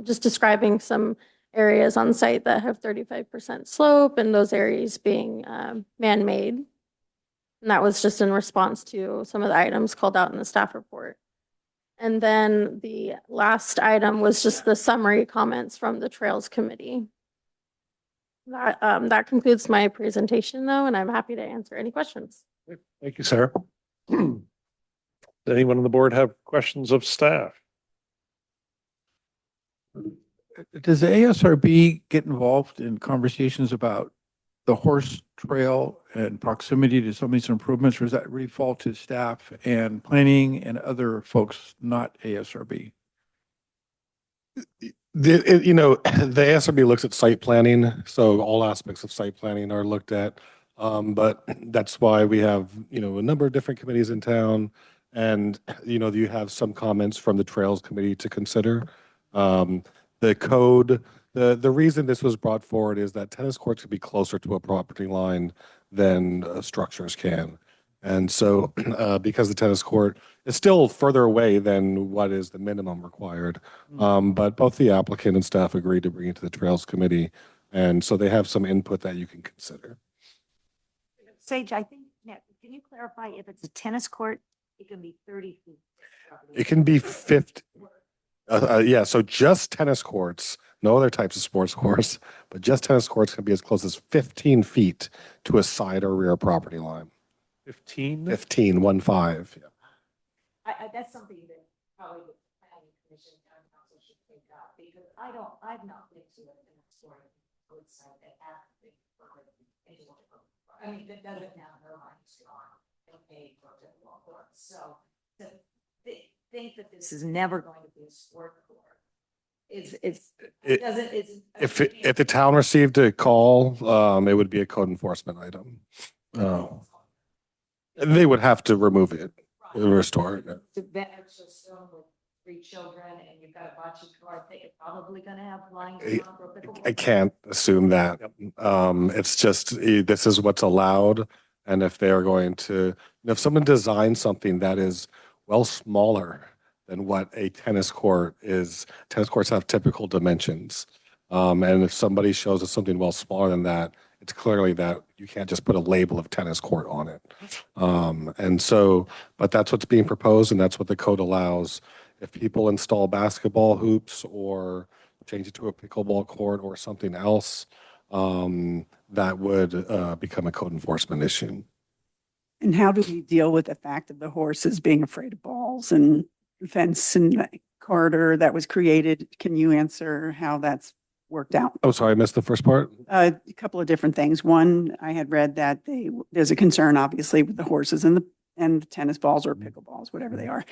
just describing some areas on site that have 35% slope and those areas being man-made. And that was just in response to some of the items called out in the staff report. And then the last item was just the summary comments from the Trails Committee. That concludes my presentation though, and I'm happy to answer any questions. Thank you, Sarah. Does anyone on the board have questions of staff? Does the ASRB get involved in conversations about the horse trail and proximity to some of these improvements, or does that really fall to staff and planning and other folks, not ASRB? You know, the ASRB looks at site planning, so all aspects of site planning are looked at. But that's why we have, you know, a number of different committees in town. And, you know, you have some comments from the Trails Committee to consider. The code, the reason this was brought forward is that tennis courts can be closer to a property line than structures can. And so because the tennis court is still further away than what is the minimum required. But both the applicant and staff agreed to bring it to the Trails Committee. And so they have some input that you can consider. Sage, I think, can you clarify if it's a tennis court, it can be 30 feet? It can be 50. Yeah, so just tennis courts, no other types of sports courts, but just tennis courts can be as close as 15 feet to a side or rear property line. 15? 15, 1, 5. Yeah. That's something that probably the planning commission and council should think up, because I've not been to a tennis court outside that has been I mean, that doesn't now know I'm strong and paid for pickleball courts. So to think that this is never going to be a sport court If the town received a call, it would be a code enforcement item. They would have to remove it and restore it. That extra stone with 3 children and you've got a bocce court, they're probably going to have lines for pickleball. I can't assume that. It's just, this is what's allowed. And if they are going to, if someone designs something that is well smaller than what a tennis court is, tennis courts have typical dimensions. And if somebody shows us something well smaller than that, it's clearly that you can't just put a label of tennis court on it. And so, but that's what's being proposed and that's what the code allows. If people install basketball hoops or change it to a pickleball court or something else, that would become a code enforcement issue. And how do we deal with the fact of the horses being afraid of balls and fence and corridor that was created? Can you answer how that's worked out? Oh, sorry, I missed the first part. A couple of different things. One, I had read that there's a concern, obviously, with the horses and the tennis balls or pickleballs, whatever they are.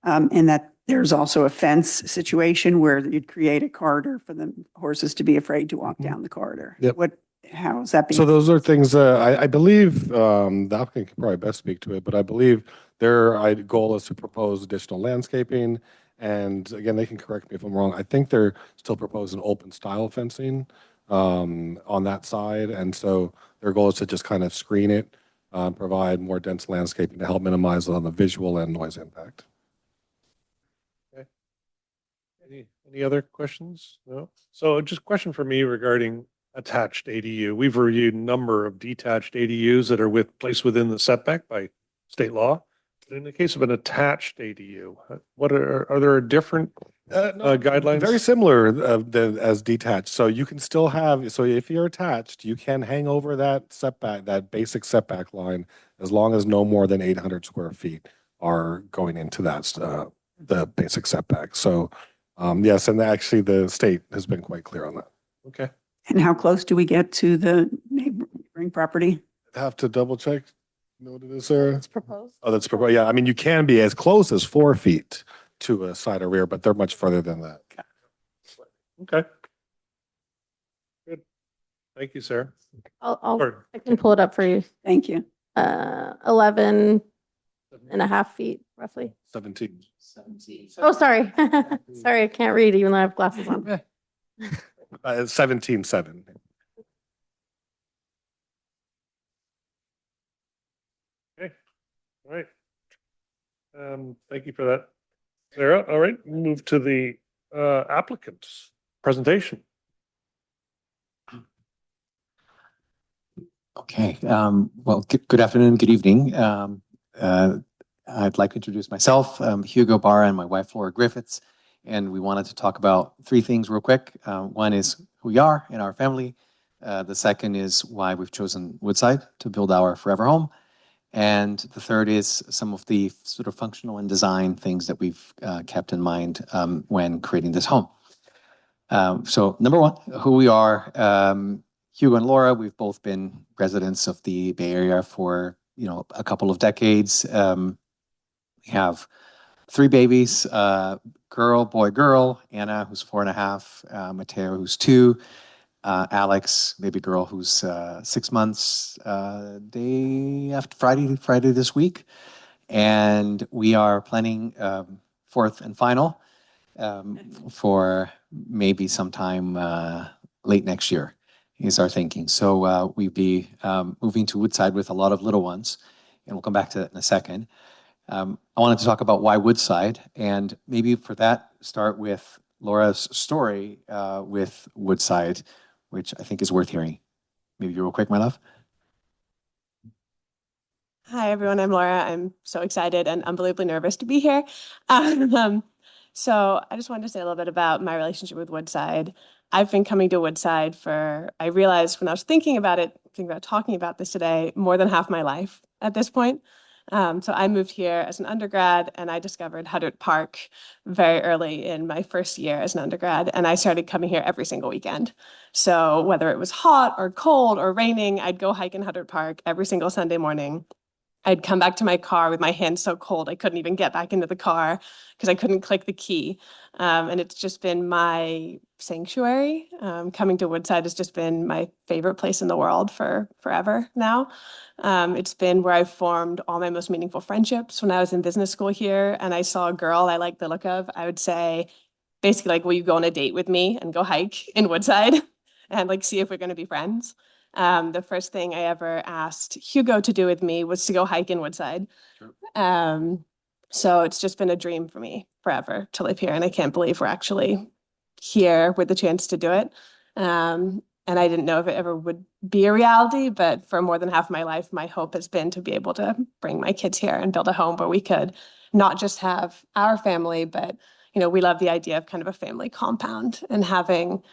And that there's also a fence situation where you'd create a corridor for the horses to be afraid to walk down the corridor. Yep. How is that being? So those are things I believe the applicant can probably best speak to it, but I believe their goal is to propose additional landscaping. And again, they can correct me if I'm wrong. I think they're still proposing open style fencing on that side. And so their goal is to just kind of screen it, provide more dense landscaping to help minimize on the visual and noise impact. Okay. Any other questions? No. So just a question for me regarding attached ADU. We've reviewed a number of detached ADUs that are placed within the setback by state law. But in the case of an attached ADU, what are there different guidelines? Very similar as detached. So you can still have, so if you're attached, you can hang over that setback, that basic setback line, as long as no more than 800 square feet are going into that, the basic setback. So yes, and actually the state has been quite clear on that. Okay. And how close do we get to the neighboring property? I have to double check. You know what it is, Sarah? It's proposed. Oh, that's proposed. Yeah, I mean, you can be as close as 4 feet to a side or rear, but they're much further than that. Okay. Good. Thank you, Sarah. I can pull it up for you. Thank you. 11. 8.5 feet roughly. 17. Oh, sorry. Sorry, I can't read even though I have glasses on. 17.7. All right. Thank you for that, Sarah. All right, move to the applicant's presentation. Okay, well, good afternoon, good evening. I'd like to introduce myself, Hugo Barra, and my wife Laura Griffiths, and we wanted to talk about three things real quick. One is who we are and our family. The second is why we've chosen Woodside to build our forever home. And the third is some of the sort of functional and design things that we've kept in mind when creating this home. So number one, who we are. Hugo and Laura, we've both been residents of the Bay Area for, a couple of decades. We have three babies, girl, boy, girl, Anna, who's 4.5, Mateo, who's 2, Alex, baby girl, who's 6 months, day after Friday this week. And we are planning fourth and final for maybe sometime late next year is our thinking. So we'd be moving to Woodside with a lot of little ones, and we'll come back to that in a second. I wanted to talk about why Woodside, and maybe for that, start with Laura's story with Woodside, which I think is worth hearing. Maybe real quick, my love. Hi, everyone. I'm Laura. I'm so excited and unbelievably nervous to be here. So I just wanted to say a little bit about my relationship with Woodside. I've been coming to Woodside I realized when I was thinking about talking about this today, more than half my life at this point. So I moved here as an undergrad, and I discovered Huddart Park very early in my first year as an undergrad, and I started coming here every single weekend. So whether it was hot or cold or raining, I'd go hike in Huddart Park every single Sunday morning. I'd come back to my car with my hands so cold I couldn't even get back into the car because I couldn't click the key. And it's just been my sanctuary. Coming to Woodside has just been my favorite place in the world for forever now. It's been where I've formed all my most meaningful friendships. When I was in business school here and I saw a girl I liked the look of, I would say, basically, like, will you go on a date with me and go hike in Woodside and see if we're going to be friends? The first thing I ever asked Hugo to do with me was to go hike in Woodside. Sure. So it's just been a dream for me forever to live here. And I can't believe we're actually here with the chance to do it. And I didn't know if it ever would be a reality, but for more than half my life, my hope has been to be able to bring my kids here and build a home where we could not just have our family, but we love the idea of kind of a family compound and having,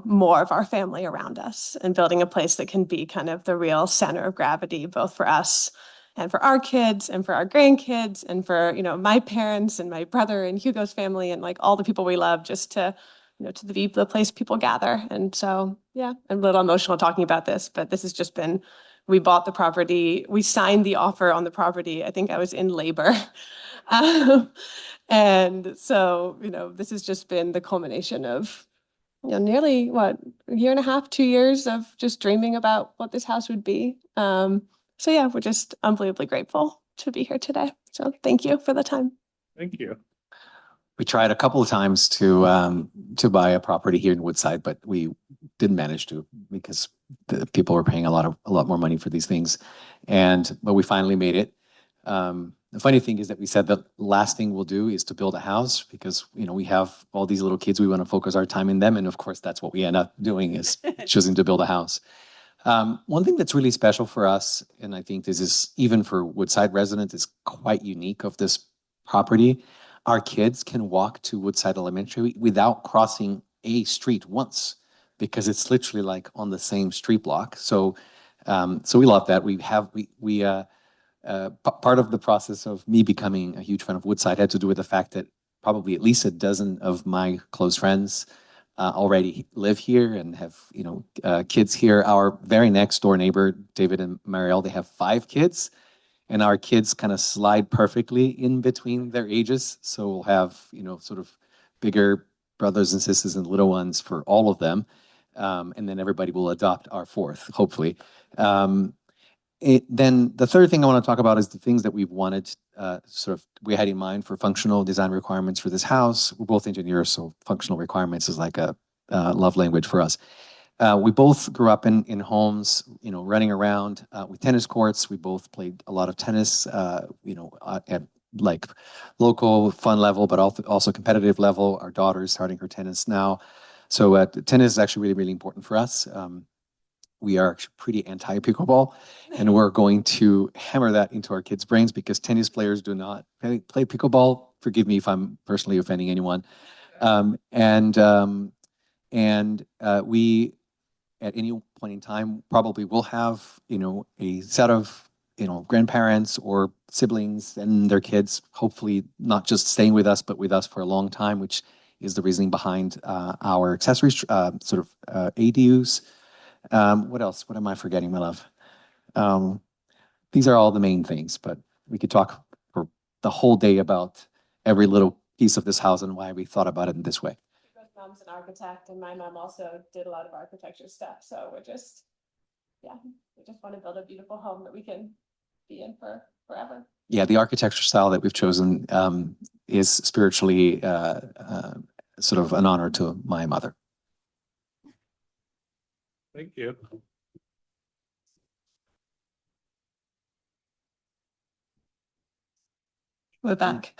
more of our family around us and building a place that can be kind of the real center of gravity, both for us and for our kids and for our grandkids and for, my parents and my brother and Hugo's family and all the people we love, just to, to be the place people gather. And so, yeah, I'm a little emotional talking about this, but this has just been, we bought the property, we signed the offer on the property. I think I was in labor. And so, this has just been the culmination of, nearly a year and a half, 2 years of just dreaming about what this house would be. So yeah, we're just unbelievably grateful to be here today. So thank you for the time. Thank you. We tried a couple of times to buy a property here in Woodside, but we didn't manage to because the people were paying a lot more money for these things. But we finally made it. The funny thing is that we said the last thing we'll do is to build a house because, we have all these little kids. We want to focus our time in them. And of course, that's what we end up doing is choosing to build a house. One thing that's really special for us, and I think this is even for Woodside residents, is quite unique of this property. Our kids can walk to Woodside Elementary without crossing a street once because it's literally on the same street block. So we love that. Part of the process of me becoming a huge fan of Woodside had to do with the fact that probably at least a dozen of my close friends already live here and have kids here. Our very next door neighbor, David and Marielle, they have 5 kids, and our kids kind of slide perfectly in between their ages. So we'll have sort of bigger brothers and sisters and little ones for all of them, and then everybody will adopt our 4th, hopefully. Then the third thing I want to talk about is the things that we've wanted, we had in mind for functional design requirements for this house. We're both engineers, so functional requirements is like a love language for us. We both grew up in homes, running around with tennis courts. We both played a lot of tennis, at like local fun level, but also competitive level. Our daughter's starting her tennis now. So tennis is actually really, really important for us. We are actually pretty anti-pickleball, and we're going to hammer that into our kids' brains because tennis players do not play pickleball. Forgive me if I'm personally offending anyone. We, at any point in time, probably will have, a set of, grandparents or siblings and their kids, hopefully not just staying with us, but with us for a long time, which is the reasoning behind our accessories, ADUs. What else? What am I forgetting, my love? These are all the main things, but we could talk for the whole day about every little piece of this house and why we thought about it in this way. My mom's an architect, and my mom also did a lot of architecture stuff. So we just want to build a beautiful home that we can be in for forever. Yeah, the architecture style that we've chosen is spiritually sort of an honor to my mother. Thank you. We're back.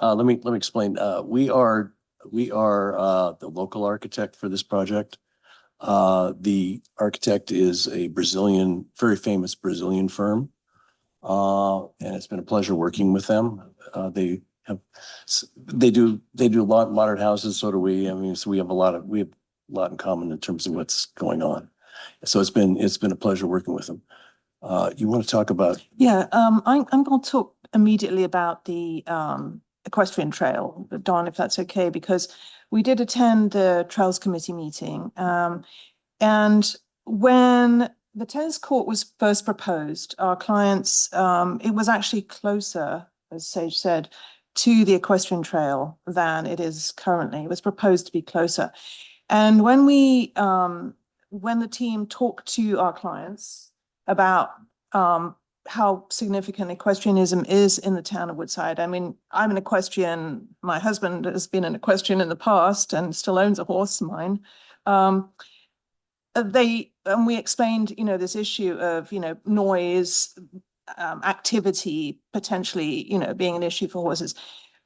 Let me explain. We are the local architect for this project. The architect is a Brazilian, very famous Brazilian firm. And it's been a pleasure working with them. They do a lot of modern houses, so do we. I mean, so we have a lot in common in terms of what's going on. So it's been a pleasure working with them. You want to talk about? Yeah, I'm going to talk immediately about the equestrian trail, Don, if that's okay, because we did attend the Trails Committee meeting. And when the tennis court was first proposed, our clients, it was actually closer, as Sage said, to the equestrian trail than it is currently. It was proposed to be closer. And when the team talked to our clients about how significant equestrianism is in the town of Woodside. I mean, I'm an equestrian. My husband has been an equestrian in the past and still owns a horse, mine. We explained, this issue of, noise, activity, potentially, being an issue for horses.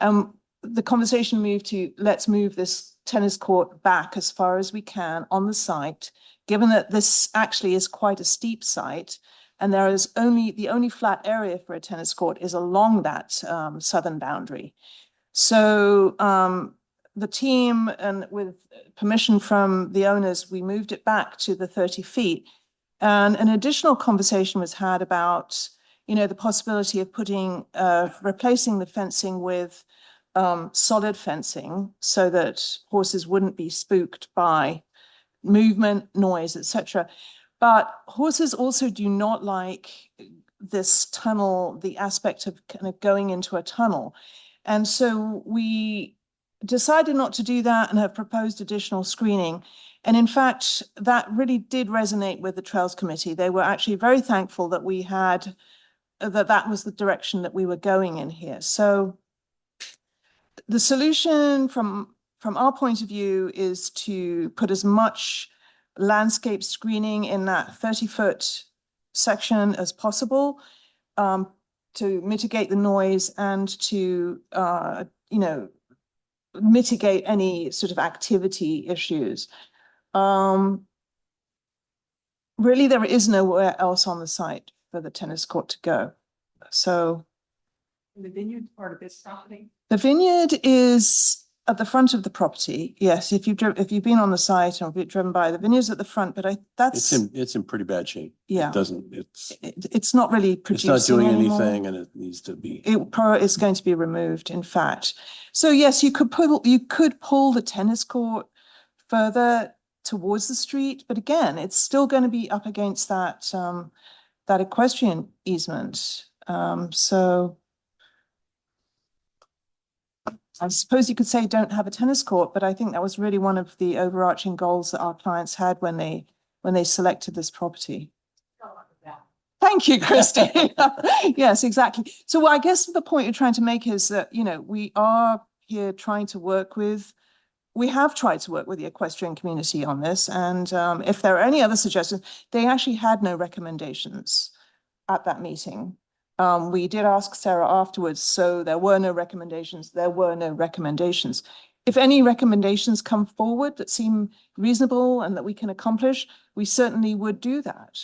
The conversation moved to, let's move this tennis court back as far as we can on the site, given that this actually is quite a steep site. And there is the only flat area for a tennis court is along that southern boundary. So the team, and with permission from the owners, we moved it back to the 30 feet. And an additional conversation was had about, the possibility of replacing the fencing with solid fencing so that horses wouldn't be spooked by movement, noise, etc. But horses also do not like this tunnel, the aspect of kind of going into a tunnel. And so we decided not to do that and have proposed additional screening. And in fact, that really did resonate with the Trails Committee. They were actually very thankful that we had, that was the direction that we were going in here. So the solution from our point of view is to put as much landscape screening in that 30-foot section as possible to mitigate the noise and to, mitigate any sort of activity issues. Really, there is nowhere else on the site for the tennis court to go. So The vineyard part of this property? the vineyard is at the front of the property. Yes, if you've been on the site or driven by, the vineyard's at the front, but It's in pretty bad shape. Yeah. It's not really it's producing not doing anymore. anything, and it needs to be. It's going to be removed, in fact. So yes, you could pull the tennis court further towards the street, but again, it's still going to be up against that equestrian easement. So I suppose you could say don't have a tennis court, but I think that was really one of the overarching goals that our clients had when they selected this property. Thank you, Christy. Yes, exactly. So I guess the point you're trying to make is that, you know, we are here trying to work with, we have tried to work with the equestrian community on this. And if there are any other suggestions, they actually had no recommendations at that meeting. We did ask Sarah afterwards, so there were no recommendations. There were no recommendations. If any recommendations come forward that seem reasonable and that we can accomplish, we certainly would do that.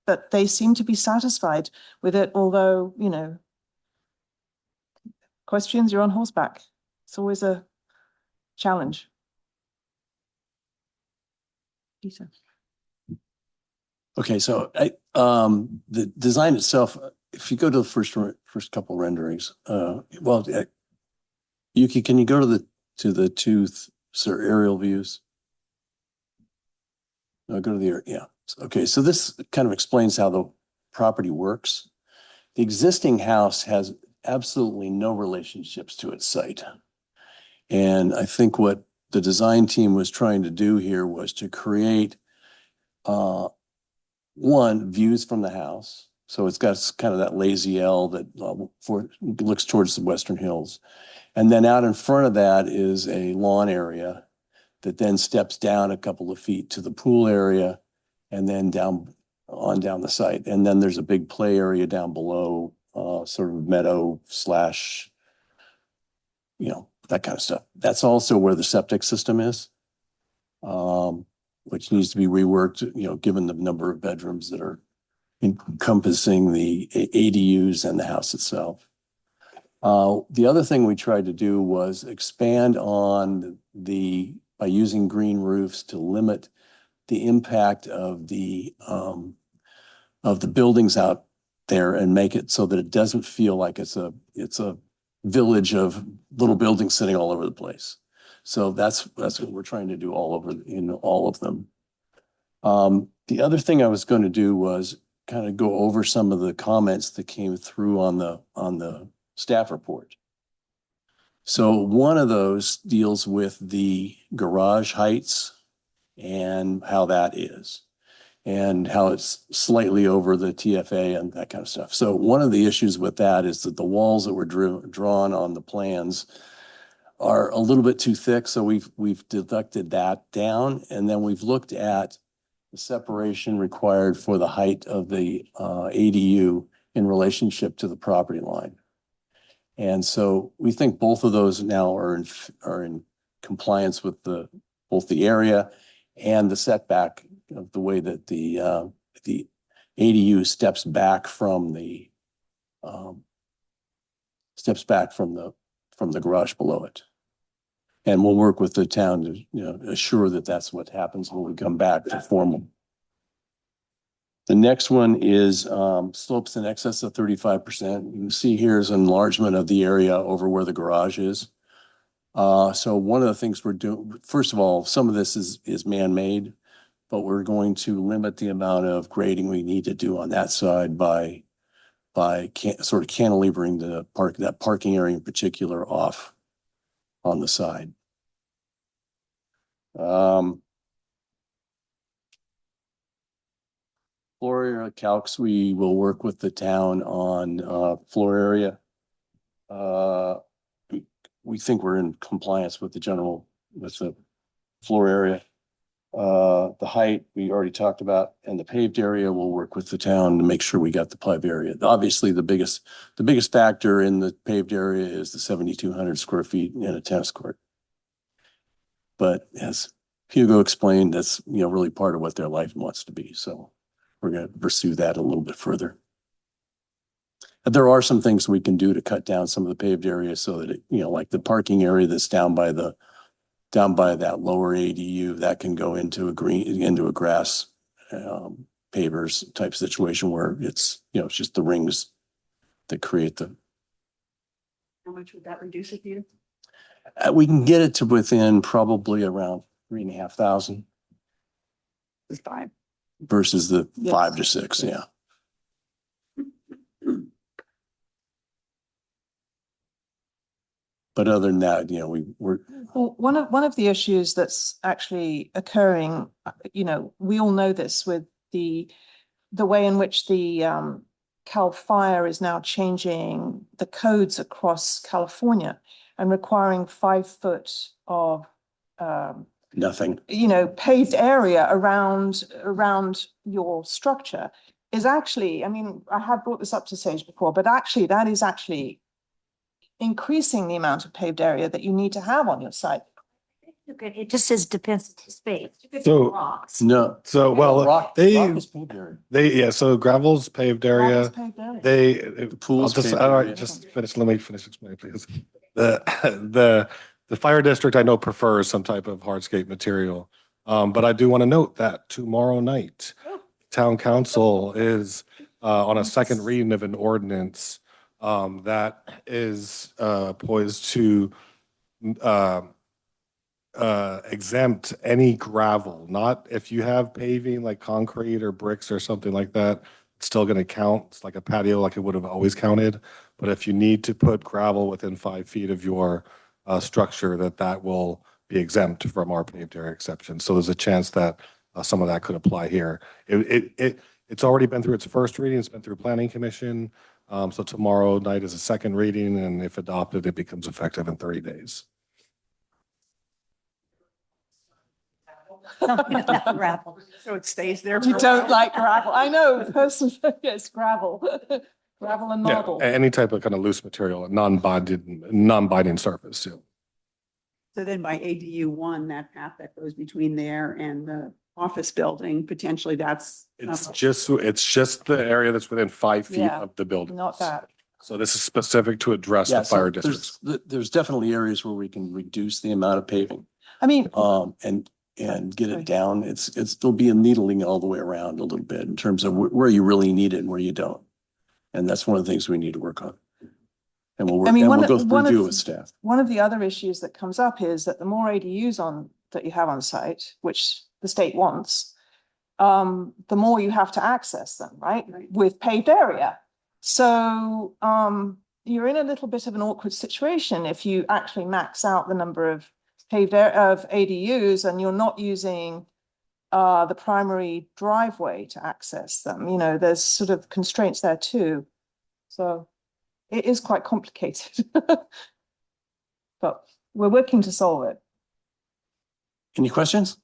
But they seem to be satisfied with it, although, you know, questions, you're on horseback. It's always a challenge. Peter. Okay, so the design itself, if you go to the first couple renderings, Yuki, can you go to the two aerial views? No, go to the, yeah. Okay, so this kind of explains how the property works. The existing house has absolutely no relationships to its site. And I think what the design team was trying to do here was to create one, views from the house. So it's got kind of that lazy L that looks towards the Western Hills. And then out in front of that is a lawn area that then steps down a couple of feet to the pool area and then down the site. And then there's a big play area down below, sort of meadow / you know, that kind of stuff. That's also where the septic system is, which needs to be reworked, you know, given the number of bedrooms that are encompassing the ADUs and the house itself. The other thing we tried to do was expand on by using green roofs to limit the impact of the buildings out there and make it so that it doesn't feel like it's a village of little buildings sitting all over the place. So that's what we're trying to do in all of them. The other thing I was going to do was kind of go over some of the comments that came through on the staff report. So one of those deals with the garage heights and how that is, and how it's slightly over the TFA and that kind of stuff. So one of the issues with that is that the walls that were drawn on the plans are a little bit too thick. So we've deducted that down, and then we've looked at the separation required for the height of the ADU in relationship to the property line. And so we think both of those now are in compliance with both the area and the setback of the way that the ADU steps back from the garage below it. And we'll work with the town to, you know, assure that that's what happens when we come back to formal. The next one is slopes in excess of 35%. You can see here is enlargement of the area over where the garage is. So one of the things we're doing, first of all, some of this is man-made, but we're going to limit the amount of grading we need to do on that side by sort of cantilevering that parking area in particular off on the side. Floor area calcs, we will work with the town on floor area. We think we're in compliance with the floor area. The height we already talked about, and the paved area we'll work with the town to make sure we got the paved area. Obviously, the biggest factor in the paved area is the 7,200 square feet in a tennis court. But as Hugo explained, that's, you know, really part of what their life wants to be. So we're going to pursue that a little bit further. But there are some things we can do to cut down some of the paved areas so that it, you know, like the parking area that's down by that lower ADU, that can go into a grass pavers type situation where it's, you know, it's just the rings that create the. How much would that reduce it, Peter? We can get it to within probably around 3,500. It's 5. Versus the Yes. 5 to 6, yeah. But other than that, you know, we're Well, one of the issues that's actually occurring, you know, we all know this with the the way in which the CAL FIRE is now changing the codes across California and requiring 5 foot of Nothing. paved area around your structure is actually, I mean, I have brought this up to Sage before, but actually that is actually increasing the amount of paved area that you need to have on your site. Okay, it just says defensive space. So- Rocks. No. So, well, rock is paved area. yeah, so gravel's paved area. Gravel's paved area. The pool's paved all right, area. just finish, let me finish explaining, please. The fire district I know prefers some type of hardscape material. But I do want to note that tomorrow night, town council is on a second reading of an ordinance that is poised to exempt any gravel, not if you have paving like concrete or bricks or something like that, it's still going to count. It's like a patio, like it would have always counted. But if you need to put gravel within 5 feet of your structure, that will be exempt from our paved area exception. So there's a chance that some of that could apply here. It's already been through its first reading. It's been through Planning Commission. So tomorrow night is a second reading, and if adopted, it becomes effective in 30 days. Gravel. So it stays there. You don't like gravel. I know, personally, yes, gravel. Gravel and Yeah, marble. any type of kind of loose material, a non-binding surface. Yeah. So then by ADU 1, that path that goes between there and the office building, potentially that's. It's just the area that's within 5 feet Yeah, of the building. Not that. So this is specific to address Yeah, the fire so districts. there's definitely areas where we can reduce the amount of paving. I mean, And get it down. There'll be a needling all the way around a little bit in terms of where you really need it and where you don't. And that's one of the things we need to work on. And we'll work, I mean, and one we'll of- go one of- review with staff. one of the other issues that comes up is that the more ADUs that you have on site, which the state wants, the more you have to access them, right? With paved area. So, you're in a little bit of an awkward situation if you actually max out the number of of ADUs and you're not using the primary driveway to access them. There's sort of constraints there too. So it is quite complicated. But we're working to solve it. Any questions?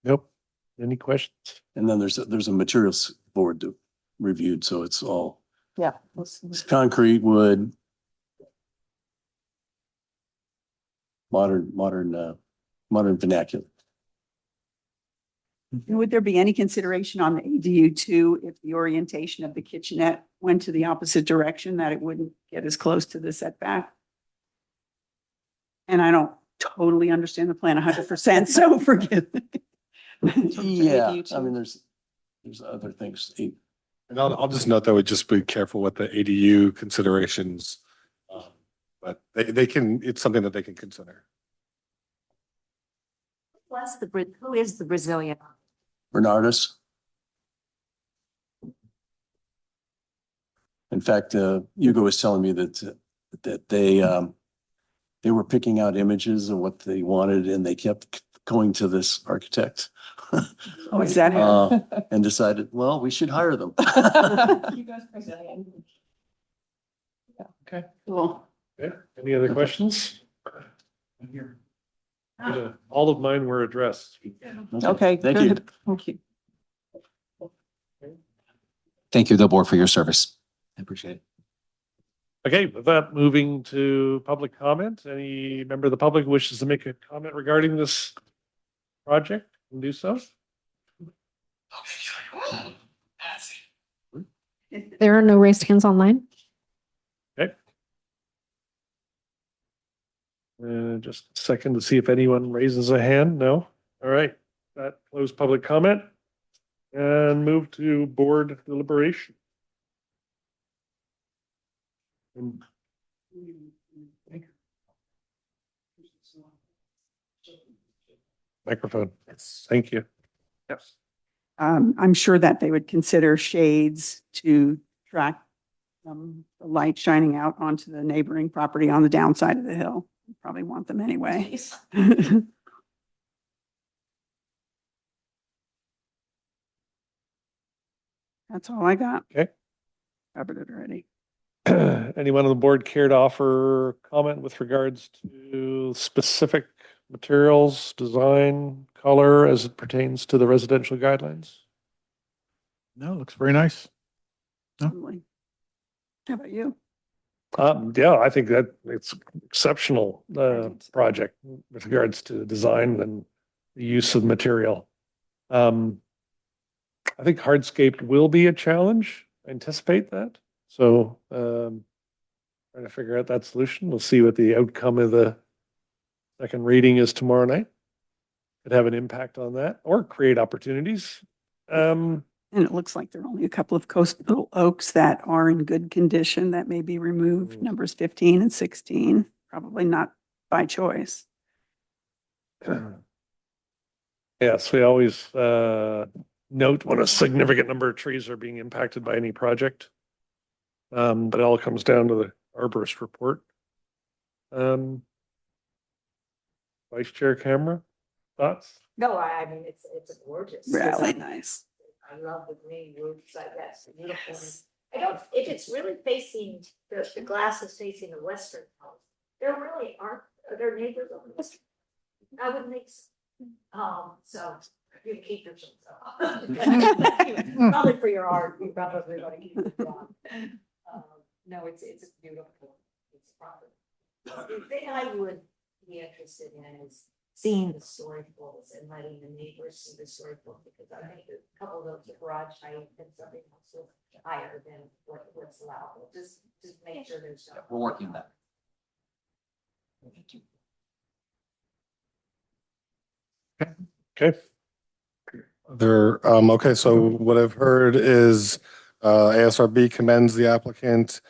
Nope. Any questions? And then there's a materials board to reviewed, so it's all Yeah. it's concrete, wood, modern vernacular. Would there be any consideration on the ADU 2 if the orientation of the kitchenette went to the opposite direction, that it wouldn't get as close to the setback? And I don't totally understand the plan 100%, so forgive me. Yeah, ADU 2. I mean, there's other things. And I'll just note that we just be careful with the ADU considerations. But it's something that they can consider. Who is the Brazilian? Bernardus. In fact, Hugo was telling me that they were picking out images of what they wanted, and they kept going to this architect. Oh, is that how? And decided, well, we should hire them. You guys are Brazilian. Okay. Cool. Okay. Any other questions? All of mine were addressed. Okay, Thank you. good. Thank you. Thank you, the board, for your service. I appreciate it. Okay, with that, moving to public comment. Any member of the public wishes to make a comment regarding this project, can do so. There are no raised hands online. Okay. Just a second to see if anyone raises a hand. No? All right. That close public comment and move to board deliberation. Microphone. Yes. Thank you. Yes. I'm sure that they would consider shades to track the light shining out onto the neighboring property on the downside of the hill. You probably want them anyway. That's all I got. Okay. Covered it already. Anyone on the board care to offer comment with regards to specific materials, design, color as it pertains to the residential guidelines? No, looks very nice. Lovely. How about you? Yeah, I think that it's exceptional project with regards to design and the use of material. I think hardscape will be a challenge. I anticipate that. So trying to figure out that solution. We'll see what the outcome of the second reading is tomorrow night. Could have an impact on that or create opportunities. And it looks like there are only a couple of coastal oaks that are in good condition that may be removed, numbers 15 and 16, probably not by choice. Yes, we always note when a significant number of trees are being impacted by any project. But it all comes down to the arborist report. Vice Chair Camera, thoughts? No, I mean, it's gorgeous. Really nice. I love the green roofs. That's beautiful. Yes. I don't, if it's really facing, the glass is facing the western house, there really aren't, are there neighbors on the western? I would think so. So you can keep your shit up. Probably for your art, you probably want to keep it on. No, it's beautiful. It's proper. The thing I would be interested in is seeing the story poles and letting the neighbors see the story poles, because I think a couple of those garage height and something else higher than what's allowable. Just make sure there's no. We're working on that. Okay. Okay, so what I've heard is ASRB commends the applicant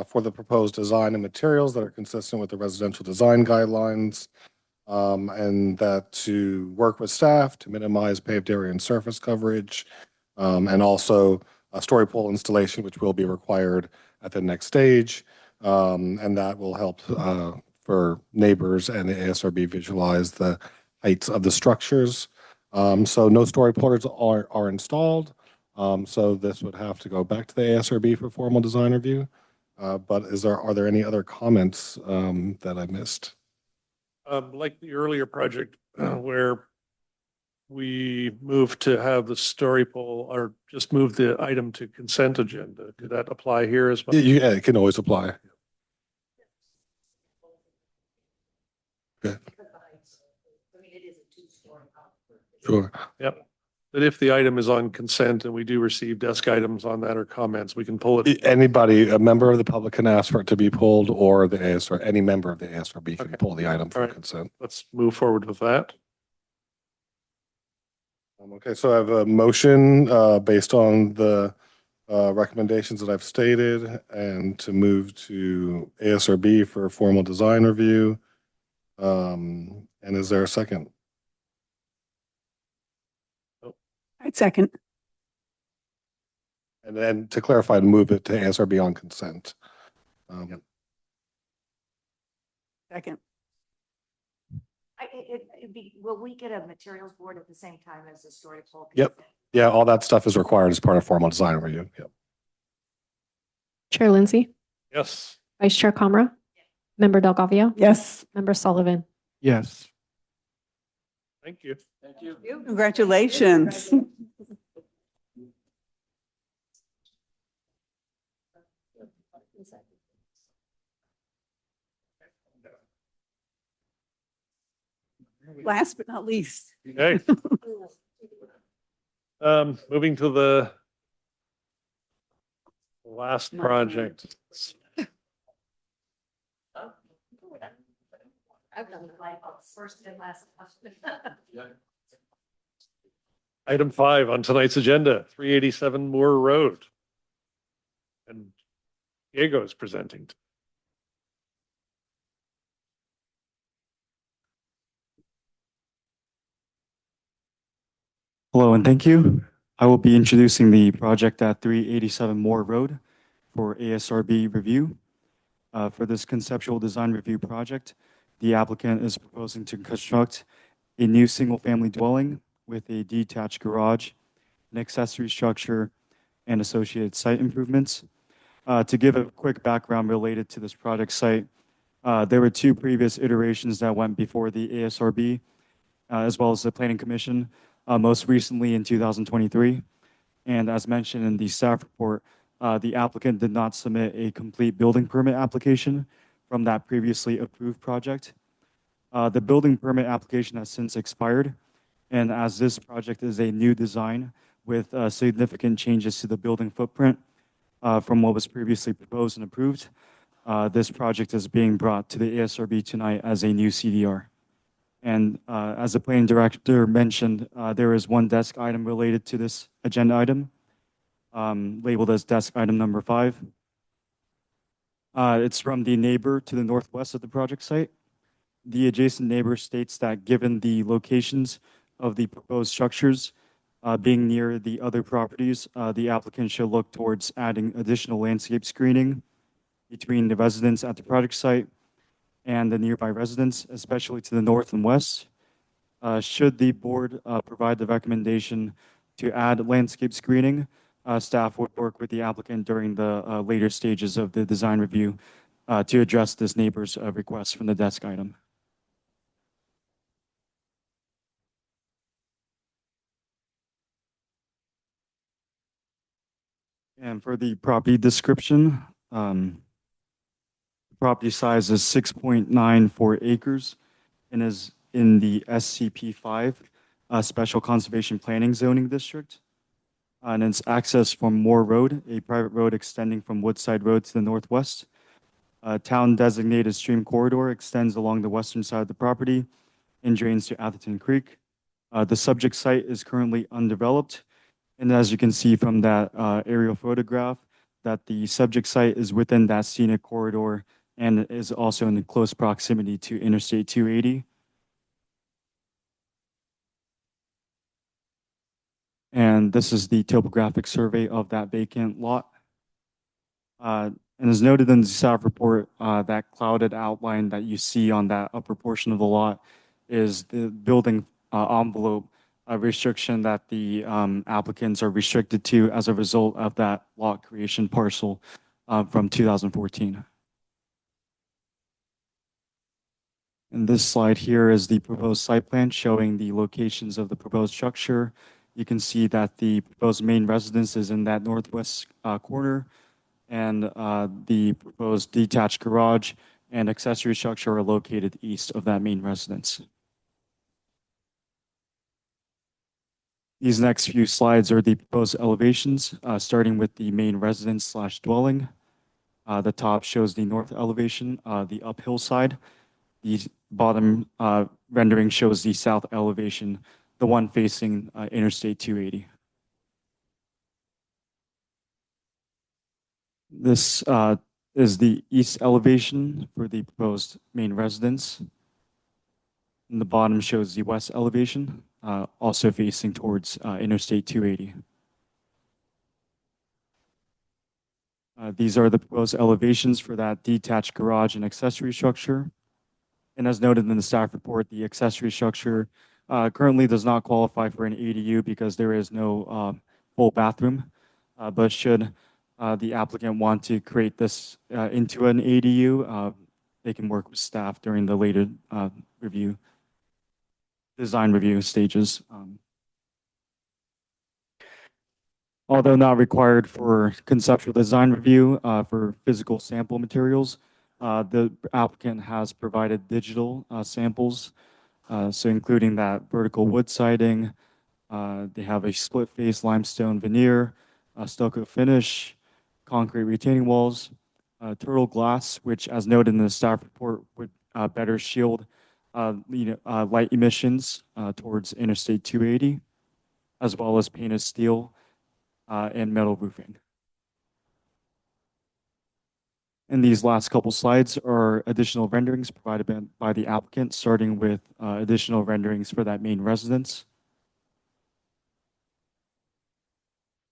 for the proposed design and materials that are consistent with the residential design guidelines, and that to work with staff to minimize paved area and surface coverage, and also a story pole installation, which will be required at the next stage, and that will help for neighbors and the ASRB visualize the heights of the structures. So no story poles are installed. So this would have to go back to the ASRB for formal design review. But are there any other comments that I missed? Like the earlier project where we moved to have the story pole or just move the item to consent agenda. Could that apply here as well? Yeah, it can always apply. Okay. I mean, it is a two-story house. Sure. Yep. But if the item is on consent and we do receive desk items on that or comments, we can pull it. Anybody, a member of the public can ask for it to be pulled, or the ASR, any member of the ASRB can pull the item for consent. Let's move forward with that. Okay, so I have a motion based on the recommendations that I've stated, and to move to ASRB for a formal design review. And is there a second? I'd second. And then to clarify, to move it to ASRB on consent. Second. Will we get a materials board at the same time as the story pole? Yep. Yeah, all that stuff is required as part of formal design review. Yep. Chair Lindsay, Yes. Vice Chair Comra, Member Delgavia, Yes. Member Sullivan. Yes. Thank you. Thank you. Congratulations. Last but not least. Okay. Moving to the last project. I've done the light bulbs first and last. Item 5 on tonight's agenda, 387 Moore Road. And Diego is presenting. Hello and thank you. I will be introducing the project at 387 Moore Road for ASRB review. For this conceptual design review project, the applicant is proposing to construct a new single-family dwelling with a detached garage, an accessory structure, and associated site improvements. To give a quick background related to this project site, there were two previous iterations that went before the ASRB, as well as the Planning Commission, most recently in 2023. And as mentioned in the staff report, the applicant did not submit a complete building permit application from that previously approved project. The building permit application has since expired, and as this project is a new design with significant changes to the building footprint from what was previously proposed and approved, this project is being brought to the ASRB tonight as a new CDR. And as the planning director mentioned, there is one desk item related to this agenda item, labeled as desk item number 5. It's from the neighbor to the northwest of the project site. The adjacent neighbor states that given the locations of the proposed structures being near the other properties, the applicant should look towards adding additional landscape screening between the residents at the project site and the nearby residents, especially to the north and west. Should the board provide the recommendation to add landscape screening, staff would work with the applicant during the later stages of the design review to address this neighbor's request from the desk item. And for the property description, the property size is 6.94 acres and is in the SCP-5 Special Conservation Planning Zoning District. And it's accessed from Moore Road, a private road extending from Woodside Road to the northwest. A town designated stream corridor extends along the western side of the property and drains to Atherton Creek. The subject site is currently undeveloped. And as you can see from that aerial photograph, that the subject site is within that scenic corridor and is also in close proximity to Interstate 280. And this is the topographic survey of that vacant lot. And as noted in the staff report, that clouded outline that you see on that upper portion of the lot is the building envelope restriction that the applicants are restricted to as a result of that lot creation parcel from 2014. And this slide here is the proposed site plan showing the locations of the proposed structure. You can see that the proposed main residence is in that northwest corner, and the proposed detached garage and accessory structure are located east of that main residence. These next few slides are the proposed elevations, starting with the main residence / dwelling. The top shows the north elevation, the uphill side. The bottom rendering shows the south elevation, the one facing Interstate 280. This is the east elevation for the proposed main residence. And the bottom shows the west elevation, also facing towards Interstate 280. These are the proposed elevations for that detached garage and accessory structure. And as noted in the staff report, the accessory structure currently does not qualify for an ADU because there is no full bathroom. But should the applicant want to create this into an ADU, they can work with staff during the later design review stages. Although not required for conceptual design review for physical sample materials, the applicant has provided digital samples, so including that vertical wood siding. They have a split face limestone veneer, stucco finish, concrete retaining walls, turtle glass, which as noted in the staff report would better shield light emissions towards Interstate 280, as well as painted steel and metal roofing. And these last couple slides are additional renderings provided by the applicant, starting with additional renderings for that main residence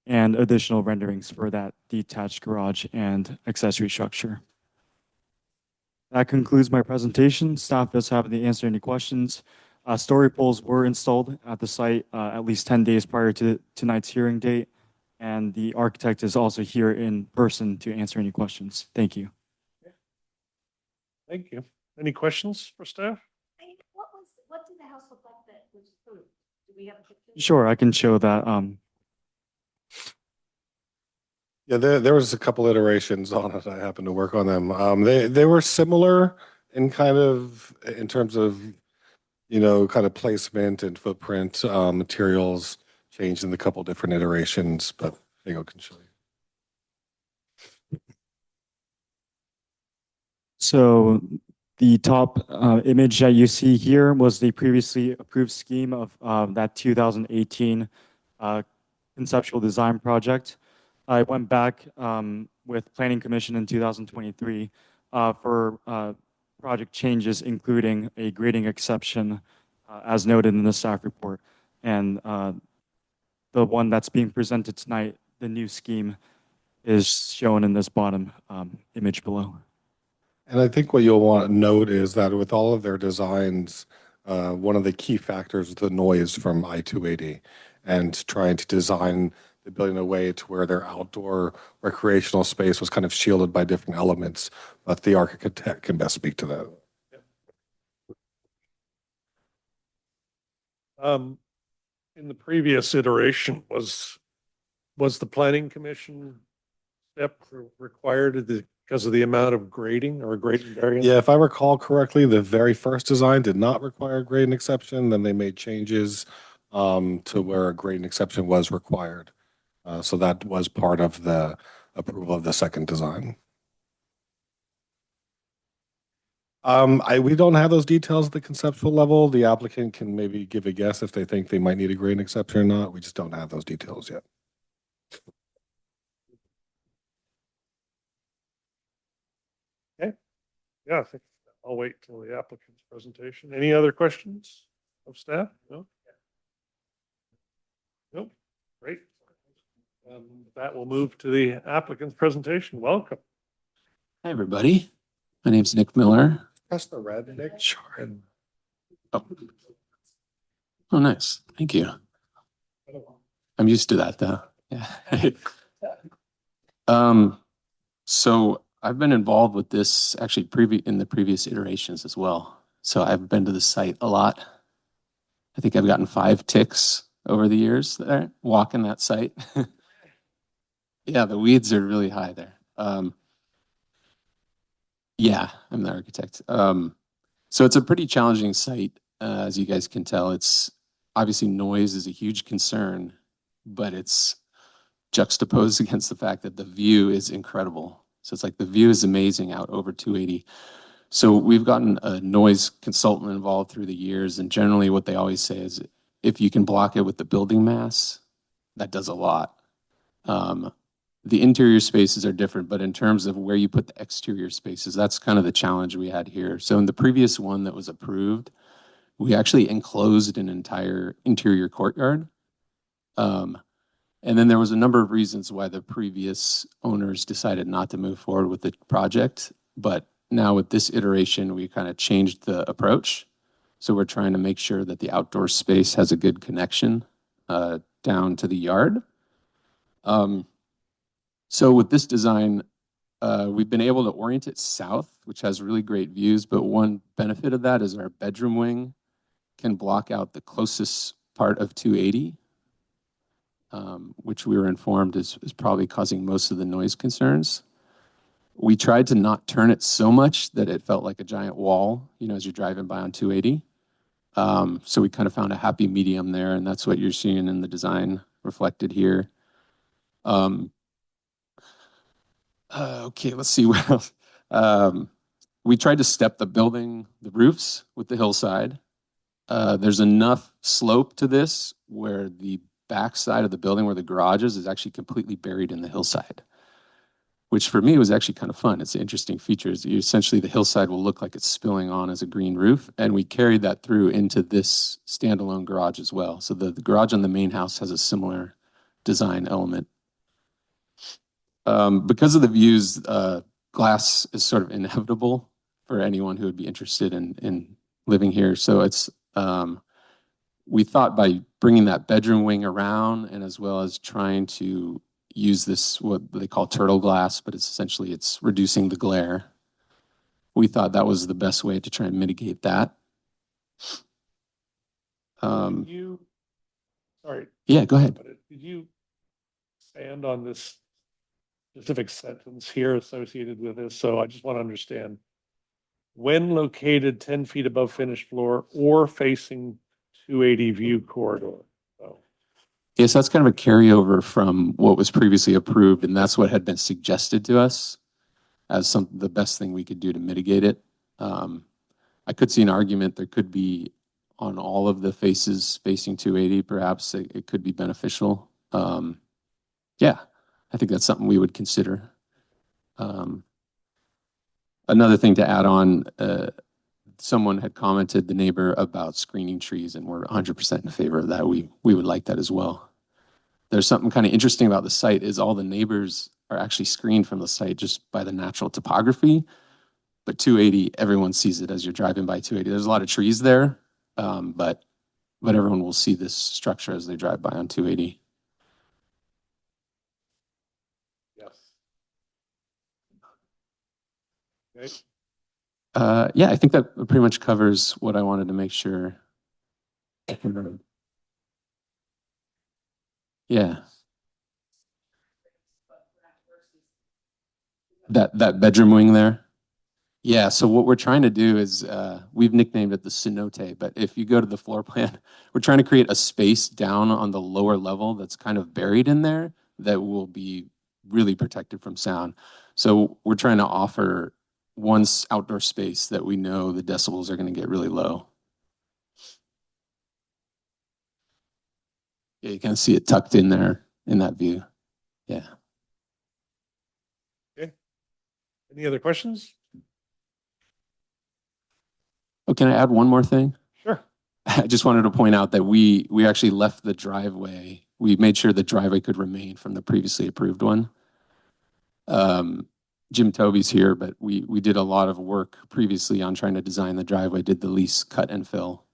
and additional renderings for that detached garage and accessory structure. That concludes my presentation. Staff is happy to answer any questions. Story poles were installed at the site at least 10 days prior to tonight's hearing date. And the architect is also here in person to answer any questions. Thank you. Thank you. Any questions for staff? What did the house look like that was approved? Do we have a picture? Sure, I can show that. Yeah, there was a couple iterations on it. I happened to work on them. They were similar in in terms of, kind of placement and footprint, materials changed in a couple different iterations, but I can show you. So the top image that you see here was the previously approved scheme of that 2018 conceptual design project. I went back with Planning Commission in 2023 for project changes, including a grading exception, as noted in the staff report. And the one that's being presented tonight, the new scheme, is shown in this bottom image below. And I think what you'll want to note is that with all of their designs, one of the key factors is the noise from I-280 and trying to design the building in a way to where their outdoor recreational space was kind of shielded by different elements, but the architect can best speak to that. In the previous iteration, was the planning commission step required because of the amount of grading or grading variance? Yeah, if I recall correctly, the very first design did not require a grading exception. Then they made changes to where a grading exception was required. So that was part of the approval of the second design. We don't have those details at the conceptual level. The applicant can maybe give a guess if they think they might need a grading exception or not. We just don't have those details yet. Okay. Yeah, I think I'll wait till the applicant's presentation. Any other questions of staff? No? Nope. Great. That will move to the applicant's presentation. Welcome. Hi, everybody. My name's Nick Miller. Press the red, Nick. Sure. Oh, nice. Thank you. I'm used to that, though. Yeah. So I've been involved with this actually in the previous iterations as well. So I've been to the site a lot. I think I've gotten 5 ticks over the years there, walking that site. Yeah, the weeds are really high there. Yeah, I'm the architect. So it's a pretty challenging site, as you guys can tell. It's obviously noise is a huge concern, but it's juxtaposed against the fact that the view is incredible. So it's like the view is amazing out over 280. So we've gotten a noise consultant involved through the years, and generally what they always say is if you can block it with the building mass, that does a lot. The interior spaces are different, but in terms of where you put the exterior spaces, that's kind of the challenge we had here. So in the previous one that was approved, we actually enclosed an entire interior courtyard. And then there was a number of reasons why the previous owners decided not to move forward with the project. But now with this iteration, we kind of changed the approach. So we're trying to make sure that the outdoor space has a good connection down to the yard. So with this design, we've been able to orient it south, which has really great views. But one benefit of that is our bedroom wing can block out the closest part of 280, which we were informed is probably causing most of the noise concerns. We tried to not turn it so much that it felt like a giant wall, as you're driving by on 280. So we kind of found a happy medium there, and that's what you're seeing in the design reflected here. Okay, let's see what else. We tried to step the roofs with the hillside. There's enough slope to this where the back side of the building where the garage is actually completely buried in the hillside, which for me was actually kind of fun. It's an interesting feature. Essentially, the hillside will look like it's spilling on as a green roof, and we carried that through into this standalone garage as well. So the garage on the main house has a similar design element. Because of the views, glass is sort of inevitable for anyone who would be interested in living here. So it's we thought by bringing that bedroom wing around and as well as trying to use this, what they call turtle glass, but it's essentially it's reducing the glare. We thought that was the best way to try and mitigate that. Did you, sorry. Yeah, go ahead. Did you expand on this specific sentence here associated with this? So I just want to understand. When located 10 feet above finished floor or facing 280 view corridor. So, Yes, that's kind of a carryover from what was previously approved, and that's what had been suggested to us as the best thing we could do to mitigate it. I could see an argument there could be on all of the faces facing 280, perhaps it could be beneficial. Yeah, I think that's something we would consider. Another thing to add on, someone had commented, the neighbor, about screening trees, and we're 100% in favor of that. We would like that as well. There's something kind of interesting about the site is all the neighbors are actually screened from the site just by the natural topography. But 280, everyone sees it as you're driving by 280. There's a lot of trees there, but everyone will see this structure as they drive by on 280. yes. Okay. Yeah, I think that pretty much covers what I wanted to make sure. Yeah. That bedroom wing there. Yeah, so what we're trying to do is, we've nicknamed it the cenote, but if you go to the floor plan, we're trying to create a space down on the lower level that's kind of buried in there that will be really protected from sound. So we're trying to offer one outdoor space that we know the decibels are going to get really low. Yeah, you can see it tucked in there in that view. Yeah. Okay. Any other questions? Oh, can I add one more thing? Sure. I just wanted to point out that we actually left the driveway. We made sure the driveway could remain from the previously approved one. Jim Toby's here, but we did a lot of work previously on trying to design the driveway, did the lease cut and fill.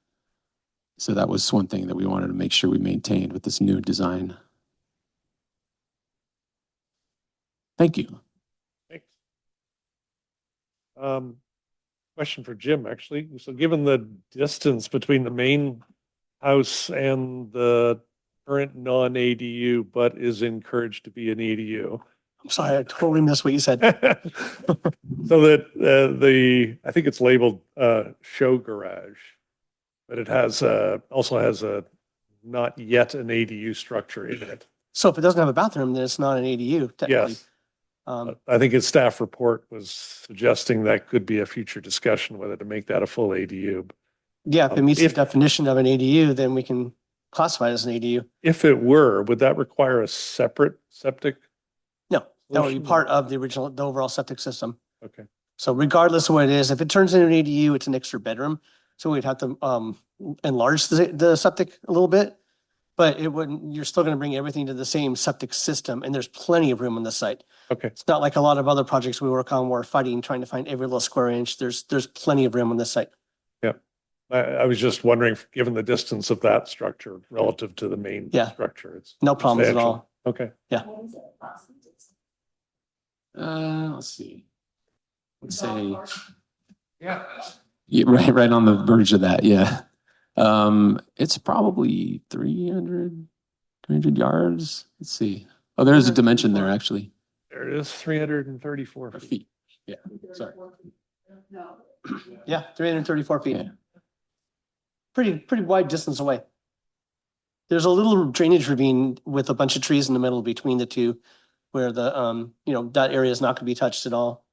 So that was one thing that we wanted to make sure we maintained with this new design. Thank you. Thanks. Question for Jim, actually. So given the distance between the main house and the current non-ADU, but is encouraged to be an ADU. I'm sorry, I totally missed what you said. So that I think it's labeled show garage, but it has also has a not yet an ADU structure in it. So if it doesn't have a bathroom, then it's not an ADU technically. Yes. I think his staff report was suggesting that could be a future discussion, whether to make that a full ADU. Yeah, if it meets the definition of an ADU, then we can classify it as an ADU. If it were, would that require a separate septic? No, that would be solution? part of the overall septic system. Okay. So regardless of what it is, if it turns into an ADU, it's an extra bedroom. So we'd have to enlarge the septic a little bit, but it wouldn't, you're still going to bring everything to the same septic system, and there's plenty of room on the site. Okay. It's not like a lot of other projects we work on, we're fighting, trying to find every little square inch. There's plenty of room on this site. Yeah. I was just wondering, given the distance of that structure relative to the main structure, it's no problems at all. Okay. Yeah. Let's see. Let's say, yeah, right on the verge of that. Yeah. It's probably 300 yards. Let's see. Oh, there's a dimension there actually. There it is, 334 feet. Yeah, sorry. Yeah, 334 feet. Yeah. Pretty wide distance away. There's a little drainage ravine with a bunch of trees in the middle between the two where the, that area is not going to be touched at all.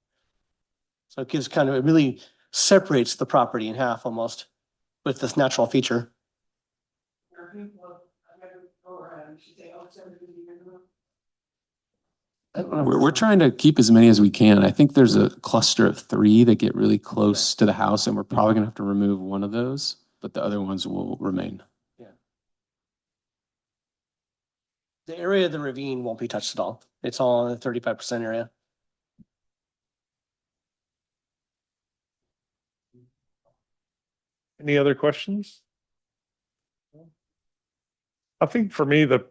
So it really separates the property in half almost with this natural feature. We're trying to keep as many as we can. I think there's a cluster of 3 that get really close to the house, and we're probably gonna have to remove one of those, but the other ones will remain. Yeah. The area of the ravine won't be touched at all. It's all in the 35% area. Any other questions? I think for me, the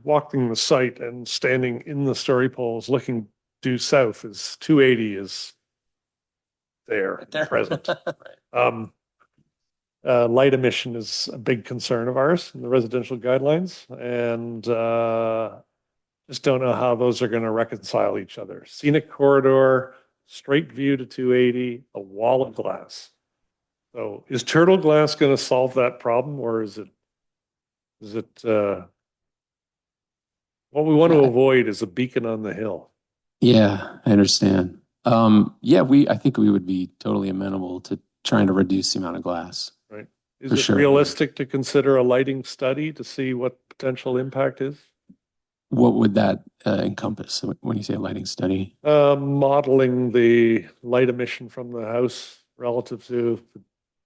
walking the site and standing in the story poles, looking due south is 280 is there, present. Light emission is a big concern of ours in the residential guidelines, and just don't know how those are going to reconcile each other. Scenic corridor, straight view to 280, a wall of glass. So is turtle glass going to solve that problem, or is it what we want to avoid is a beacon on the hill? Yeah, I understand. Yeah, I think we would be totally amenable to trying to reduce the amount of glass. Right. Is For it sure. realistic to consider a lighting study to see what potential impact is? What would that encompass when you say a lighting study? Modeling the light emission from the house relative to the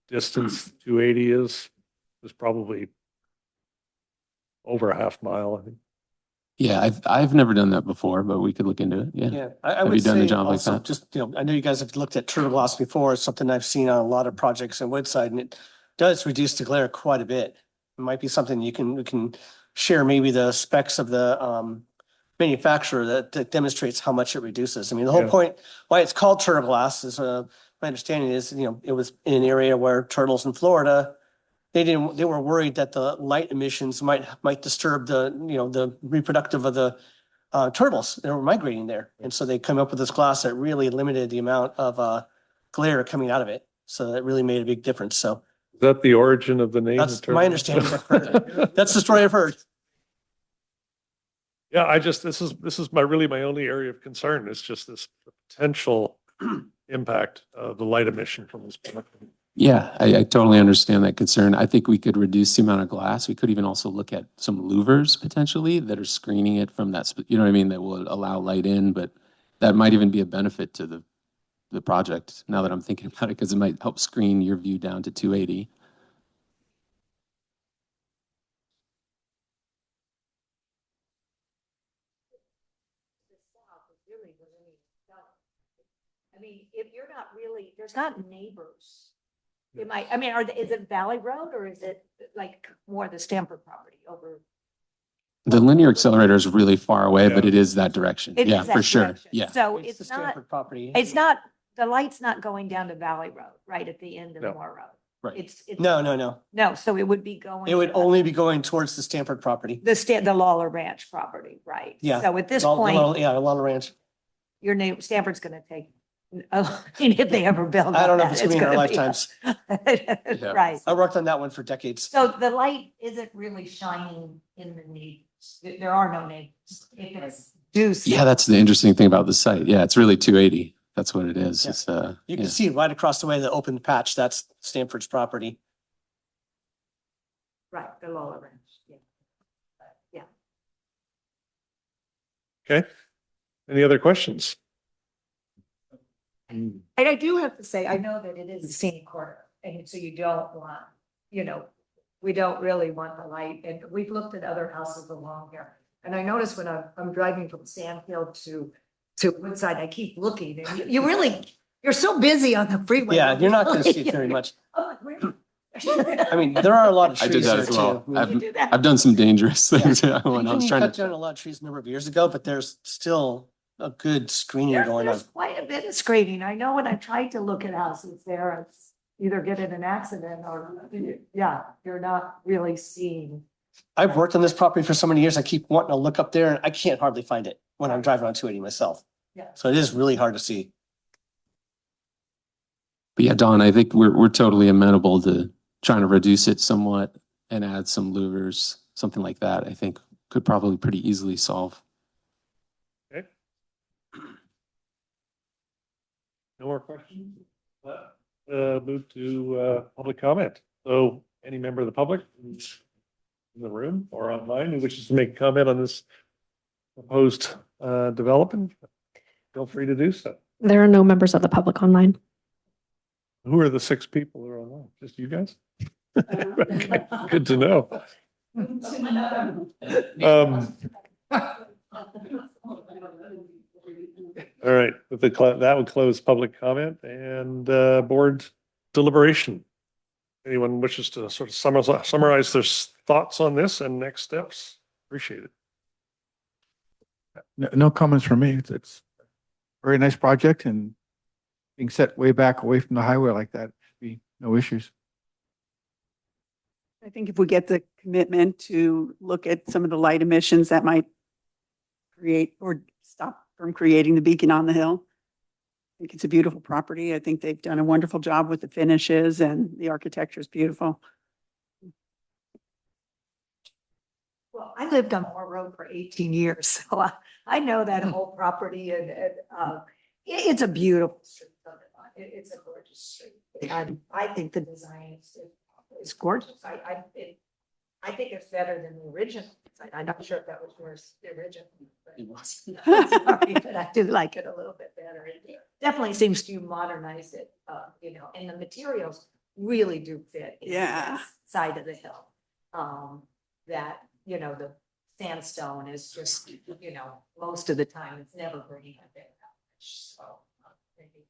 distance 280 is probably over a half mile, I think. Yeah, I've never done that before, but we could look into it. Yeah. Yeah, I Have you would done a say job like also, that? just, I know you guys have looked at turtle glass before. It's something I've seen on a lot of projects in Woodside, and it does reduce the glare quite a bit. It might be something we can share, maybe the specs of the manufacturer that demonstrates how much it reduces. I mean, the whole Yeah. point, why it's called turtle glass is, my understanding is, it was in an area where turtles in Florida, they were worried that the light emissions might disturb the reproductive of the turtles that were migrating there. And so they come up with this glass that really limited the amount of glare coming out of it. So that really made a big difference. So Is that the origin of the name? that's the my turtle? understanding. I've heard. That's the story I've heard. Yeah, this is my only area of concern. It's just this potential impact of the light emission from this product. Yeah, I totally understand that concern. I think we could reduce the amount of glass. We could even also look at some louvers potentially that are screening it from that, you know what I mean, that will allow light in, but that might even be a benefit to the project now that I'm thinking about it, because it might help screen your view down to 280. I mean, if you're not really, there's not neighbors. It might, I mean, is it Valley Road or is it like more the Stamford property over? The linear accelerator is really far away, but Yeah. it is that direction. It Yeah, is that for sure. direction. Yeah. So the it's not, Stanford property. it's not, the light's not going down to Valley Road, right at the end of No. Moore Road. Right. It's No. No, so it would be going. It would only be going towards the Stanford property. The Lawler Ranch property, right? Yeah. So at this Lawler- point, Yeah, Lawler Ranch. your name, Stanford's gonna take, if they ever build. I don't know up if it's that, gonna be in our gonna lifetimes. Right. I worked on that one for decades. So the light isn't really shining in the neighbors. There are no neighbors. If it's due. Yeah, that's the interesting thing about the site. Yeah, it's really 280. That's what it is. Yeah. It's You can yeah. see right across the way, the open patch, that's Stanford's property. Right, the Lawler Ranch, yeah. Yeah. Okay. Any other questions? And I do have to say, I know that it is a scenic corridor, and so you don't want, we don't really want the light, and we've looked at other houses along here. And I notice when I'm driving from Sandhill to Woodside, I keep looking, and you're so busy on the freeway. Yeah, you're not gonna see it very much. I'm like, where? I mean, there are a lot of I did trees that there as well. too. I've, You do that? I've done some dangerous things when I was You trying cut to. down a lot of trees a number of years ago, but there's still a good screening going on. There's quite a bit of screening. I know when I tried to look at houses there, it's either get in an accident or, yeah, you're not really seeing. I've worked on this property for so many years. I keep wanting to look up there and I can't hardly find it when I'm driving on 280 myself. Yeah. So it is really hard to see. But yeah, Don, I think we're totally amenable to trying to reduce it somewhat and add some louvers, something like that. I think could probably pretty easily solve. Okay. No more questions? Move to public comment. So any member of the public in the room or online who wishes to make a comment on this proposed development, feel free to do so. There are no members of the public online. Who are the 6 people who are online? Just you guys? Okay, good to know. All right, with that would close public comment and board deliberation. Anyone wishes to sort of summarize their thoughts on this and next steps? Appreciate it. No comments from me. It's a very nice project, and being set way back away from the highway like that should be no issues. I think if we get the commitment to look at some of the light emissions that might create or stop from creating the beacon on the hill, I think it's a beautiful property. I think they've done a wonderful job with the finishes and the architecture is beautiful. Well, I lived on Moore Road for 18 years, so I know that whole property and it's a beautiful street. It's a gorgeous street. I think the design is gorgeous. I think it's better than the original. I'm not sure if that was worse, the original. But it was. Sorry, but I do like it a little bit better. It definitely seems to modernize it, and the materials really do fit. In that side of the hill. That, the sandstone is just, most of the time it's never bringing it there that much. So, maybe.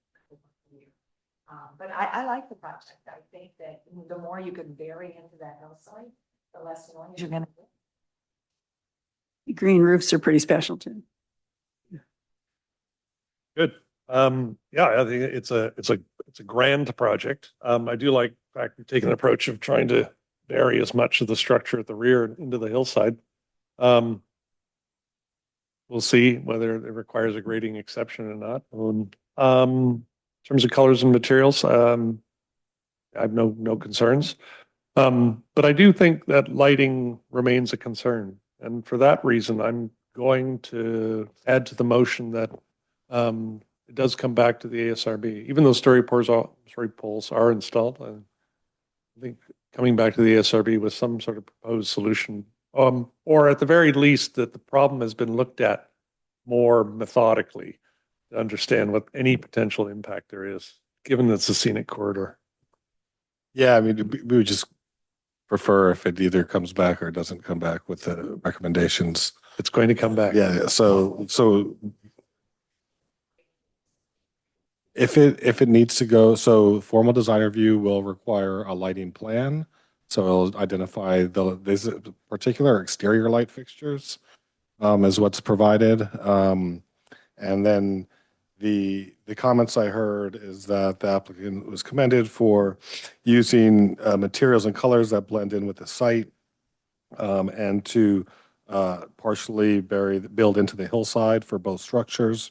But I like the project. I think that the more you can bury into that hillside, the less noise you're going to get. The green roofs are pretty special too. Good. Yeah, I think it's a grand project. I do like the fact we've taken an approach of trying to bury as much of the structure at the rear into the hillside. We'll see whether it requires a grading exception or not. In terms of colors and materials, I have no concerns. But I do think that lighting remains a concern. And for that reason, I'm going to add to the motion that it does come back to the ASRB, even though story poles are installed. I think coming back to the ASRB with some sort of proposed solution, or at the very least that the problem has been looked at more methodically to understand what any potential impact there is, given that it's a scenic corridor. Yeah, I mean, we would just prefer if it either comes back or doesn't come back with the recommendations. It's going to come back. Yeah, so if it needs to go, so formal design review will require a lighting plan. So it'll identify these particular exterior light fixtures is what's provided. And then the comments I heard is that the applicant was commended for using materials and colors that blend in with the site and to partially build into the hillside for both structures.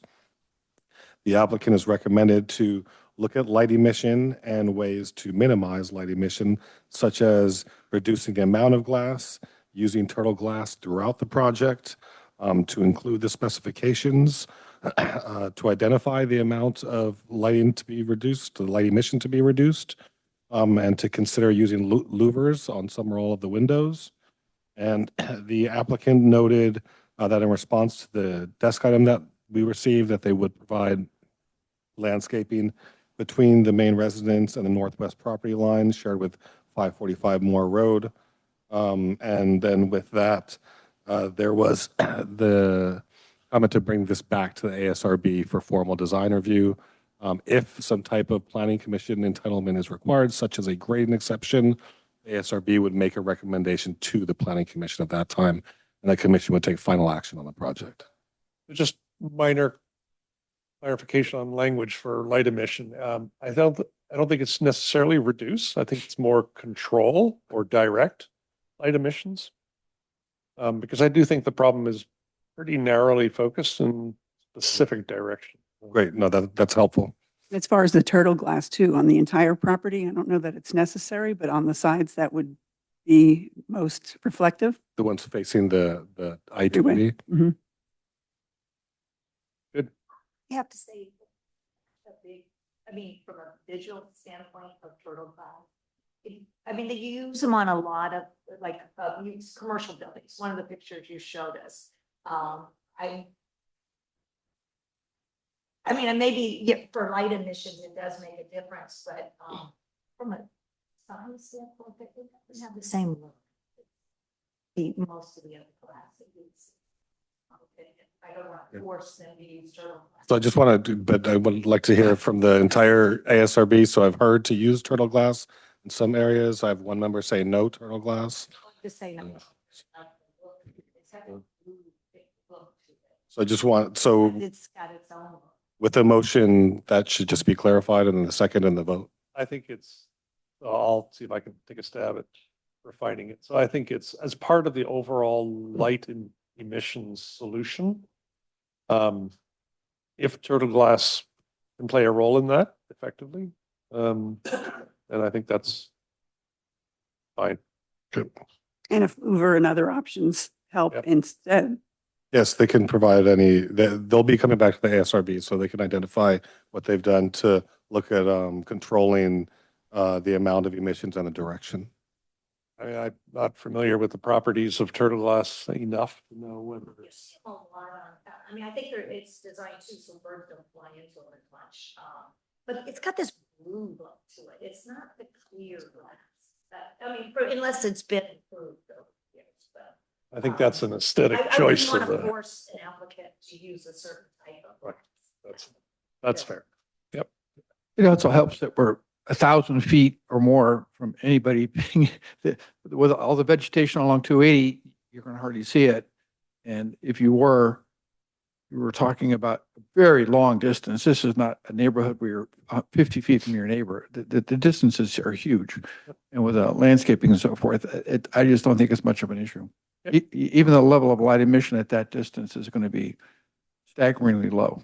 The applicant is recommended to look at light emission and ways to minimize light emission, such as reducing the amount of glass, using turtle glass throughout the project, to include the specifications, to identify the amount of lighting to be reduced, the light emission to be reduced, and to consider using louvers on some or all of the windows. And the applicant noted that in response to the desk item that we received, that they would provide landscaping between the main residence and the northwest property line shared with 545 Moore Road. And then with that, there was the comment to bring this back to the ASRB for formal design review. If some type of planning commission entitlement is required, such as a grading exception, the ASRB would make a recommendation to the planning commission at that time, and the commission would take final action on the project. Just minor clarification on language for light emission. I don't think it's necessarily reduce. I think it's more control or direct light emissions. Because I do think the problem is pretty narrowly focused in specific direction. Great. No, that's helpful. As far as the turtle glass too, on the entire property, I don't know that it's necessary, but on the sides that would be most reflective. The ones facing the I-20. Mm-hmm. Good. You have to say from a visual standpoint of turtle glass. They use them on a lot of commercial buildings. One of the pictures you showed us. And maybe for light emissions, it does make a difference, but from a size standpoint, it doesn't have the same look. Most of the other classes. I don't want to force them to use turtle glass. So I just want to, but I would like to hear from the entire ASRB. So I've heard to use turtle glass in some areas. I have one member say no turtle glass. Just say no. So I just want, so It's got its own look. with the motion, that should just be clarified and then the second in the vote. I think it's, I'll see if I can take a stab at refining it. So I think it's as part of the overall light and emissions solution. If turtle glass can play a role in that effectively, then I think that's fine. And if Uber and other options help Yep. instead. Yes, they can provide any, they'll be coming back to the ASRB so they can identify what they've done to look at controlling the amount of emissions and the direction. I mean, I'm not familiar with the properties of turtle glass enough to know whether it's. I mean, I think it's designed to, so birds don't fly into it much. But it's got this blue look to it. It's not the clear glass. I mean, unless it's been improved over the years, but. I think that's an aesthetic I choice wouldn't of want to the, force an applicant to use a certain type of. right, that's fair. Yep. It also helps that we're 1,000 feet or more from anybody being, with all the vegetation along 280, you're going to hardly see it. And if you were talking about a very long distance. This is not a neighborhood where you're 50 feet from your neighbor. The distances are huge. And with landscaping and so forth, I just don't think it's much of an issue. Even the level of light emission at that distance is going to be staggeringly low.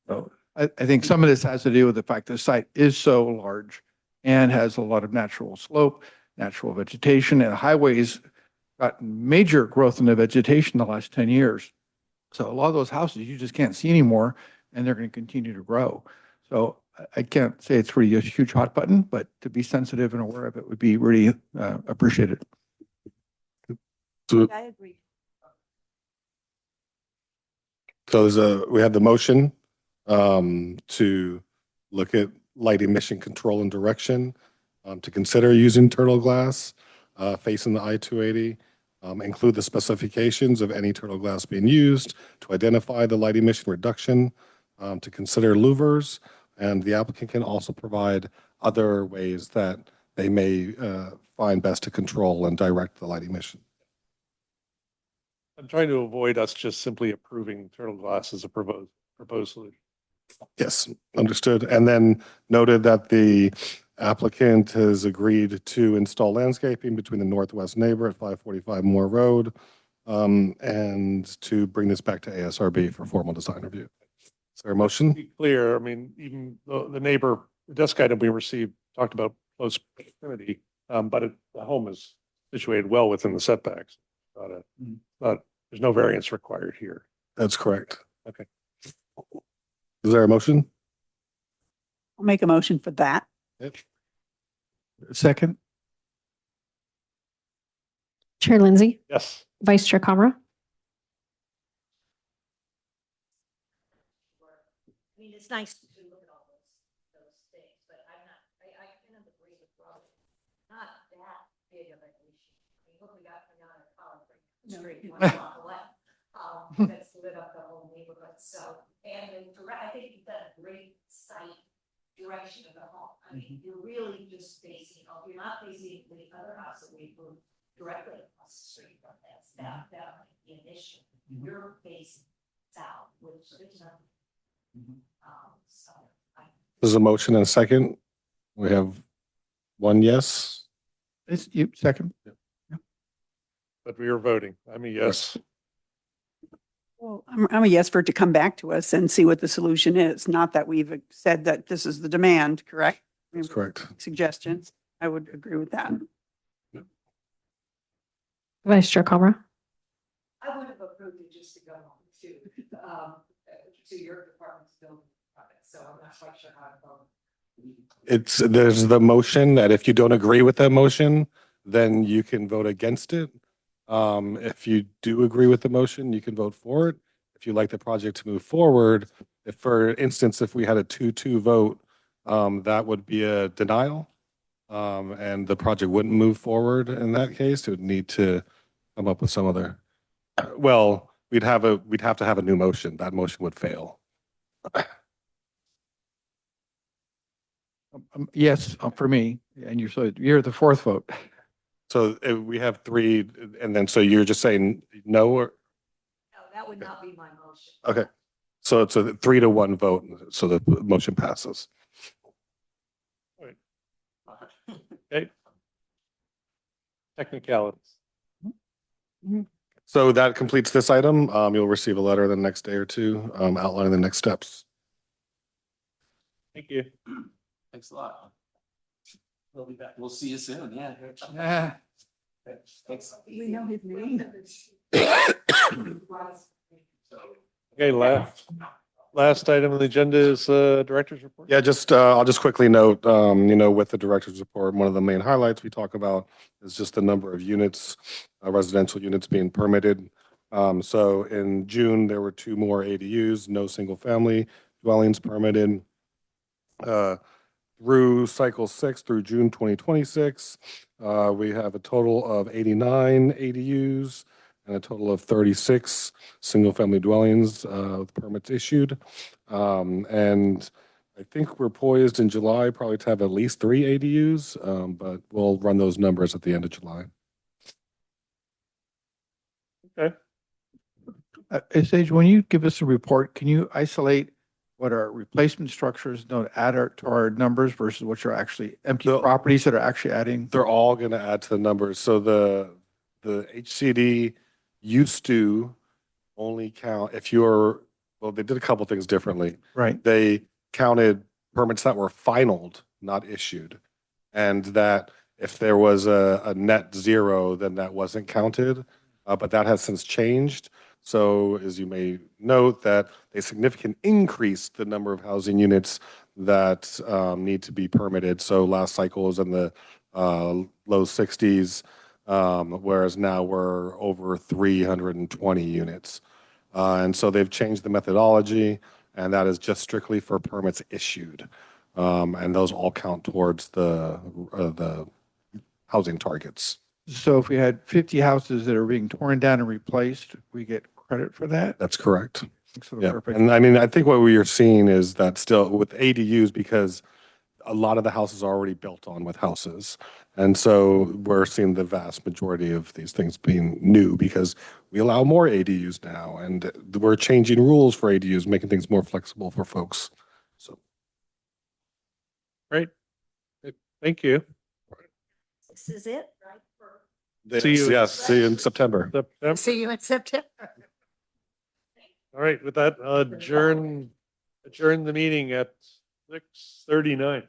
So I think some of this has to do with the fact the site is so large and has a lot of natural slope, natural vegetation, and highways got major growth in the vegetation the last 10 years. So a lot of those houses you just can't see anymore, and they're going to continue to grow. So I can't say it's really a huge hot button, but to be sensitive and aware of it would be really appreciated. So, I agree. so we have the motion to look at light emission control and direction, to consider using turtle glass facing the I-280. Include the specifications of any turtle glass being used, to identify the light emission reduction, to consider louvers, and the applicant can also provide other ways that they may find best to control and direct the light emission. I'm trying to avoid us just simply approving turtle glass as a proposed solution. Yes, understood. And then noted that the applicant has agreed to install landscaping between the northwest neighbor at 545 Moore Road, and to bring this back to ASRB for formal design review. Is there a motion? To be clear, I mean, even the neighbor, the desk item we received talked about close proximity, but the home is situated well within the setbacks. There's no variance required here. That's correct. Okay. Is there a motion? I'll make a motion for that. Yep. Second? Chair Lindsay, Yes. Vice Chair Kamra, I mean, it's nice to look at all those things, but I kind of agree with Robert. Not that big of an issue. I mean, look, we got a car street one block away. That's lit up the whole neighborhood. So, and I think you've done a great site direction of the home. I mean, you're really just facing, you're not facing the other house that we moved directly across the street from that might be an issue. You're facing south, which there's nothing. So There's a motion and a second. We have one yes. You second? But we are voting. I'm a yes. Well, I'm a yes for it to come back to us and see what the solution is. Not that we've said that this is the demand, correct? That's correct. Suggestions. I would agree with that. Vice Chair Kamra, I would have approved it just to go on to your department's building project, so I'm not quite sure how to vote. There's the motion that if you don't agree with that motion, then you can vote against it. If you do agree with the motion, you can vote for it. If you'd like the project to move forward, if for instance, if we had a 2-2 vote, that would be a denial. And the project wouldn't move forward in that case. It would need to come up with some other, well, we'd have to have a new motion. That motion would fail. Yes, for me, and you're the fourth vote. So we have three, and then so you're just saying no, or? No, that would not be my motion. Okay. So it's a 3-1 vote, so the motion passes. Okay. Technicalities. So that completes this item. You'll receive a letter the next day or two, outlining the next steps. Thank you. Thanks a lot. We'll be back. We'll see you soon. Yeah. Thanks. We know his name. Okay, last item on the agenda is director's report. Yeah, I'll just quickly note, with the director's report, one of the main highlights we talk about is just the number of units, residential units being permitted. So in June, there were 2 more ADUs, no single family dwellings permitted. Through cycle 6 through June 2026, we have a total of 89 ADUs and a total of 36 single-family dwellings with permits issued. And I think we're poised in July probably to have at least 3 ADUs, but we'll run those numbers at the end of July. Okay. Sage, when you give us a report, can you isolate what are replacement structures, to add to our numbers versus what are actually empty properties that are actually adding? They're all going to add to the numbers. So the HCD used to only count they did a couple things differently. Right. They counted permits that were finalized, not issued. And that if there was a net 0, then that wasn't counted. But that has since changed. So as you may note, that they significantly increased the number of housing units that need to be permitted. So last cycle was in the low 60s, whereas now we're over 320 units. And so they've changed the methodology, and that is just strictly for permits issued. And those all count towards the housing targets. So if we had 50 houses that are being torn down and replaced, we get credit for that? That's correct. Yeah. Perfect. And I mean, I think what we are seeing is that still with ADUs, because a lot of the houses are already built on with houses. And so we're seeing the vast majority of these things being new because we allow more ADUs now, and we're changing rules for ADUs, making things more flexible for folks. So. Great. Thank you. This is it, right? See you in September. See you in September. All right, with that, adjourn the meeting at 6:39.